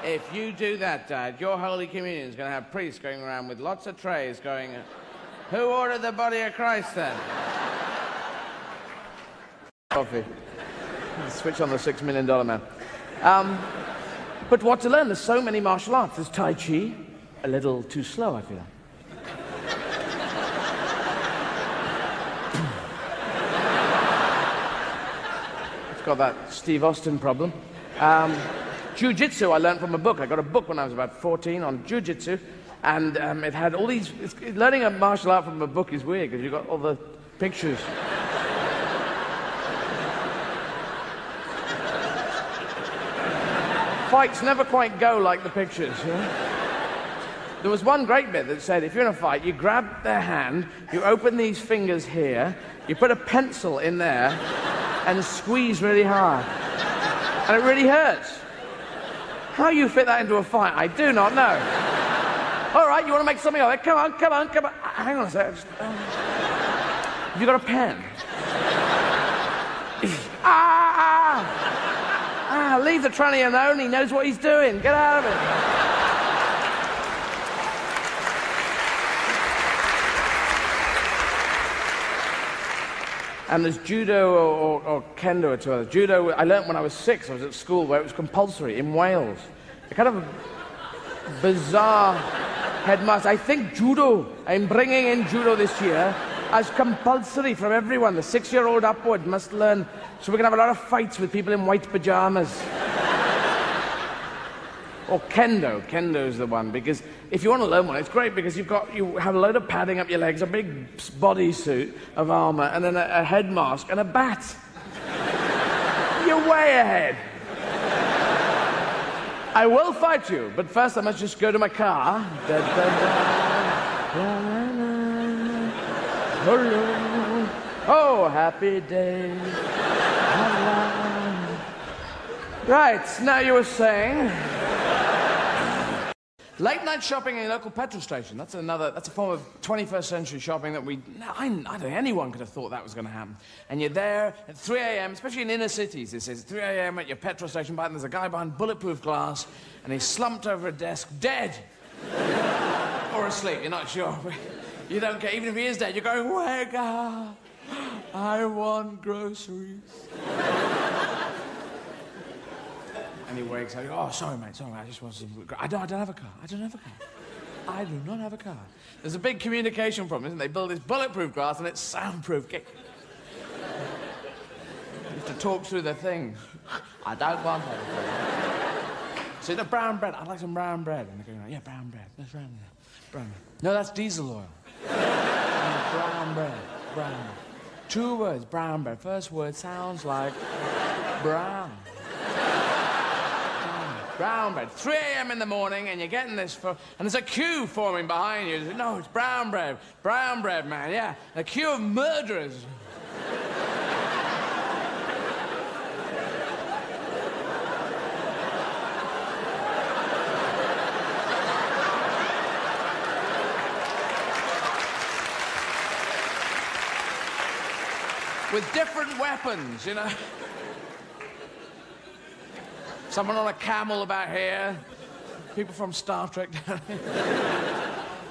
If you do that, Dad, your Holy Communion is going to have priests going around with lots of trays going, who ordered the body of Christ, then? Coffee. Switch on the $6 million man. But what to learn? There's so many martial arts. There's Tai Chi. A little too slow, I feel. It's got that Steve Austin problem. Jiu-jitsu I learned from a book. I got a book when I was about 14 on jiu-jitsu, and it had all these... learning a martial art from a book is weird, because you've got all the pictures. Fights never quite go like the pictures, you know? There was one great bit that said, if you're in a fight, you grab their hand, you open these fingers here, you put a pencil in there, and squeeze really hard. And it really hurts. How you fit that into a fight, I do not know. All right, you want to make something of it? Come on. Hang on a second. Have you got a pen? Leave the tranny alone. He knows what he's doing. Get out of it. And there's judo or kendo or two others. Judo, I learnt when I was 6. I was at school where it was compulsory in Wales. A kind of bizarre headmaster. I think judo, I'm bringing in judo this year as compulsory from everyone. The 6-year-old upward must learn, so we can have a lot of fights with people in white pajamas. Or kendo. Kendo's the one, because if you want to learn one, it's great because you have a load of padding up your legs, a big bodysuit of armor, and then a head mask and a bat. You're way ahead. I will fight you, but first I must just go to my car. Oh, happy day. Right, now you were saying... Late night shopping in a local petrol station. That's a form of 21st century shopping that I don't think anyone could have thought that was going to happen. And you're there at 3 a.m., especially in inner cities. This is 3 a.m. at your petrol station, and there's a guy behind bulletproof glass, and he's slumped over a desk, dead. Or asleep, you're not sure. You don't care. Even if he is dead, you're going, wake up. I want groceries. And he wakes up, oh, sorry, mate, I just want some... I don't have a car. I do not have a car. There's a big communication problem, isn't there? They build this bulletproof glass and it's soundproof. You have to talk through the thing. I don't want it. So the brown bread, I'd like some brown bread. And they're going, yeah, brown bread. That's brown bread. Brown bread. No, that's diesel oil. Brown bread. Brown bread. 2 words, brown bread. First word sounds like brown. Brown bread. 3 a.m. in the morning, and you're getting this and there's a queue forming behind you. No, it's brown bread. Brown bread, man, yeah. A queue of murderers. With different weapons, you know. Someone on a camel about here. People from Star Trek down here.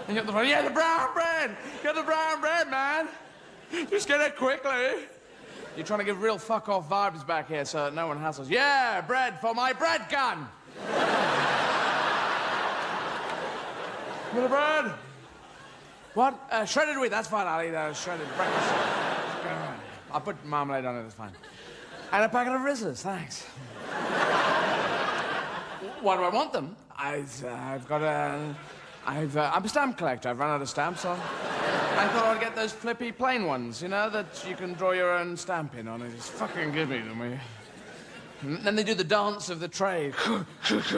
And you got the yeah, the brown bread! Get the brown bread, man! Just get it quickly. You're trying to give real fuck-off vibes back here so that no one hassles. Yeah, bread for my bread gun! With the bread? What? Shredded wheat, that's fine. I'll eat shredded breakfast. I'll put marmalade on it, that's fine. And a packet of Rizzlers, thanks. Why do I want them? I'm a stamp collector. I've run out of stamps, so I thought I'd get those flippy plain ones, you know, that you can draw your own stamp in on. Just fucking give me them, will you? And then they do the dance of the tray. Don't have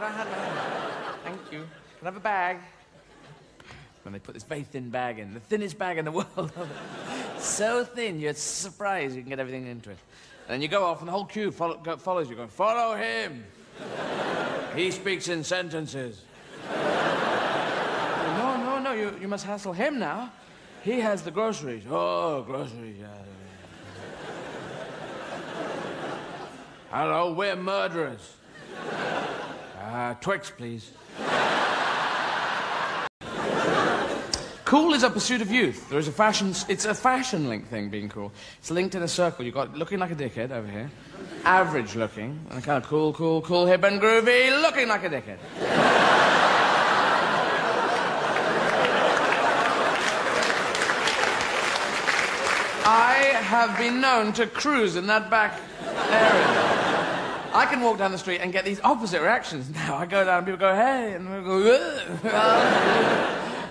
that. Thank you. Can I have a bag? when they put this very thin bag in, the thinnest bag in the world. So thin, you're surprised you can get everything into it. And you go off, and the whole queue follows you, going, follow him. He speaks in sentences. No, you must hassle him now. He has the groceries. Oh, groceries, yeah. Hello, we're murderers. Twix, please. Cool is a pursuit of youth. There is it's a fashion-linked thing, being cool. It's linked in a circle. You've got looking like a dickhead over here, average looking, and kind of cool, hip and groovy, looking like a dickhead. I have been known to cruise in that back area. I can walk down the street and get these opposite reactions now. I go down and people go, hey, and we go,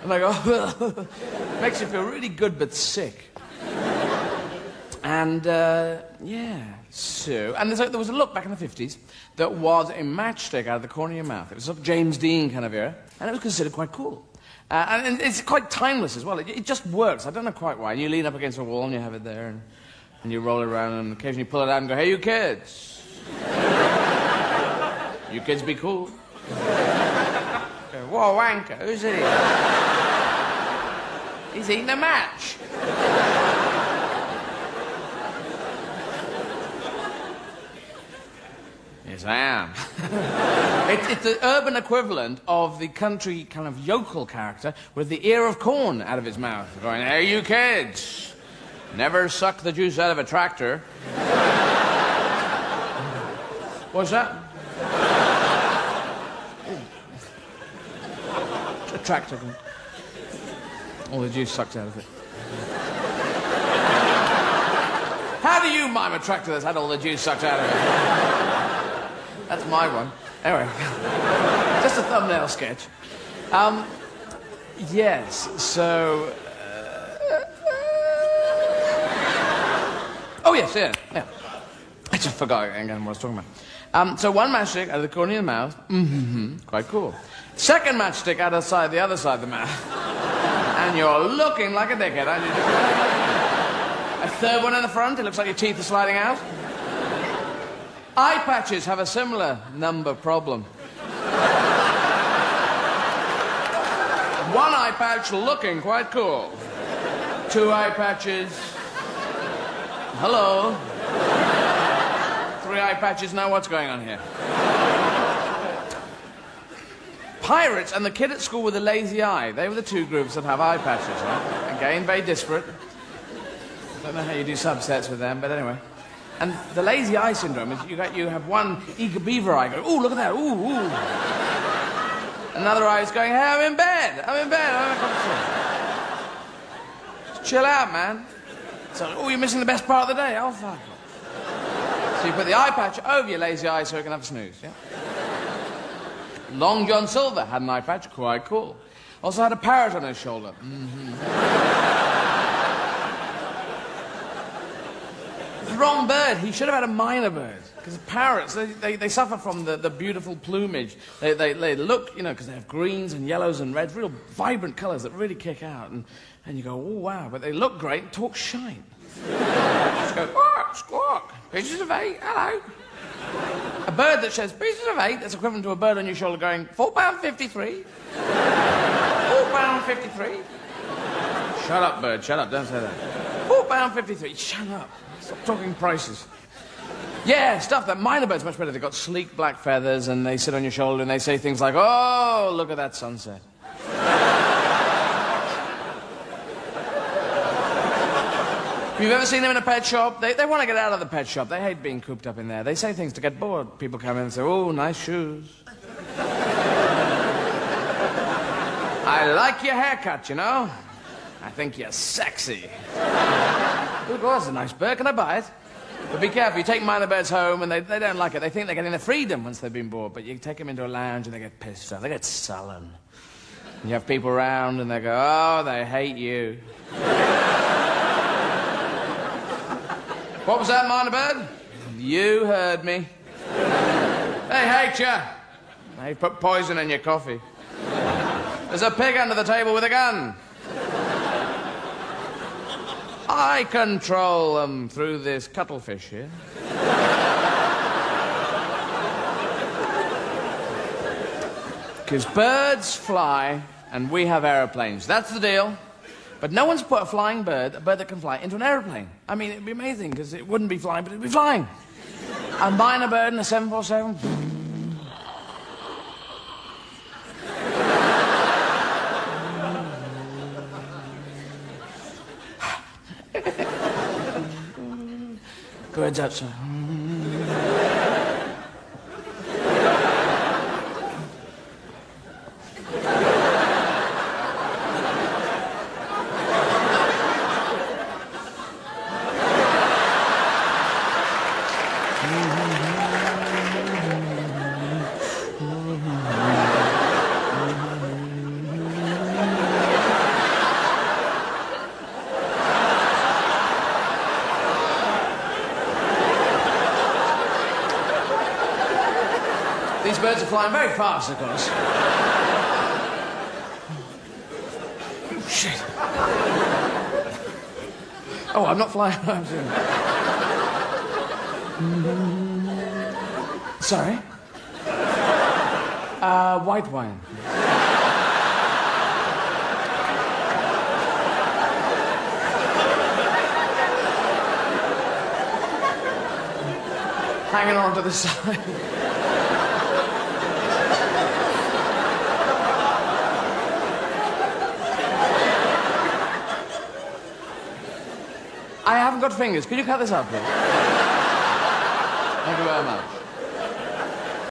and I go, makes you feel really good but sick. And, yeah, so... And there was a look back in the 50s that was a matchstick out of the corner of your mouth. It was sort of James Dean kind of era, and it was considered quite cool. And it's quite timeless as well. It just works. I don't know quite why. And you lean up against a wall and you have it there, and you roll it around, and occasionally pull it out and go, hey, you kids. You kids be cool. Whoa, wanker, who's he? He's eating a match. Yes, I am. It's the urban equivalent of the country kind of yokel character with the ear of corn out of his mouth, going, hey, you kids, never suck the juice out of a tractor. What's that? A tractor. All the juice sucked out of it. How do you mime a tractor that's had all the juice sucked out of it? That's my one. Anyway, just a thumbnail sketch. Yes, so... Oh, yes, yeah. I just forgot again what I was talking about. So one matchstick out of the corner of your mouth, quite cool. Second matchstick out of the other side of the mouth. And you're looking like a dickhead, aren't you? A third one in the front, it looks like your teeth are sliding out. Eye patches have a similar number problem. One eye patch looking quite cool. Two eye patches. Hello. Three eye patches, now what's going on here? Pirates and the kid at school with a lazy eye. They were the two groups that have eye patches, right? Again, very disparate. Don't know how you do subsets with them, but anyway. And the lazy eye syndrome is you have one eager beaver eye going, ooh, look at that, ooh. Another eye is going, hey, I'm in bed, I'm having a cup of tea. Just chill out, man. So, oh, you're missing the best part of the day. Oh, fuck. So you put the eye patch over your lazy eye so you can have a snooze, yeah? Long John Silver had an eye patch, quite cool. Also had a parrot on his shoulder. The wrong bird. He should have had a minor bird. Because parrots, they suffer from the beautiful plumage. They look, because they have greens and yellows and reds, real vibrant colours that really kick out. And you go, oh, wow, but they look great, talk shite. Just go, squawk, squawk, pieces of 8, hello. A bird that says pieces of 8, that's equivalent to a bird on your shoulder going, £4.53. £4.53. Shut up, bird, shut up, don't say that. £4.53, shut up. Stop talking prices. Yeah, stuff that minor bird's much better. They've got sleek black feathers and they sit on your shoulder and they say things like, oh, look at that sunset. If you've ever seen them in a pet shop, they want to get out of the pet shop. They hate being cooped up in there. They say things to get bored. People come in and say, oh, nice shoes. I like your haircut, I think you're sexy. Oh, that's a nice bird. Can I buy it? But be careful. You take minor birds home and they don't like it. They think they're getting their freedom once they've been bored. But you take them into a lounge and they get pissed off. They get sullen. And you have people around and they go, oh, they hate you. What was that, minor bird? You heard me. They hate you. They put poison in your coffee. There's a pig under the table with a gun. I control them through this cuttlefish here. Because birds fly and we have aeroplanes. That's the deal. But no one's put a flying bird, a bird that can fly, into an aeroplane. I mean, it'd be amazing, because it wouldn't be flying, but it'd be flying. I'm buying a bird in a 747. Birds outside. These birds are flying very fast, of course. Oh, shit. Oh, I'm not flying. I'm sorry. White wine. Hanging on to the side. I haven't got fingers. Could you cut this up, please? Thank you very much.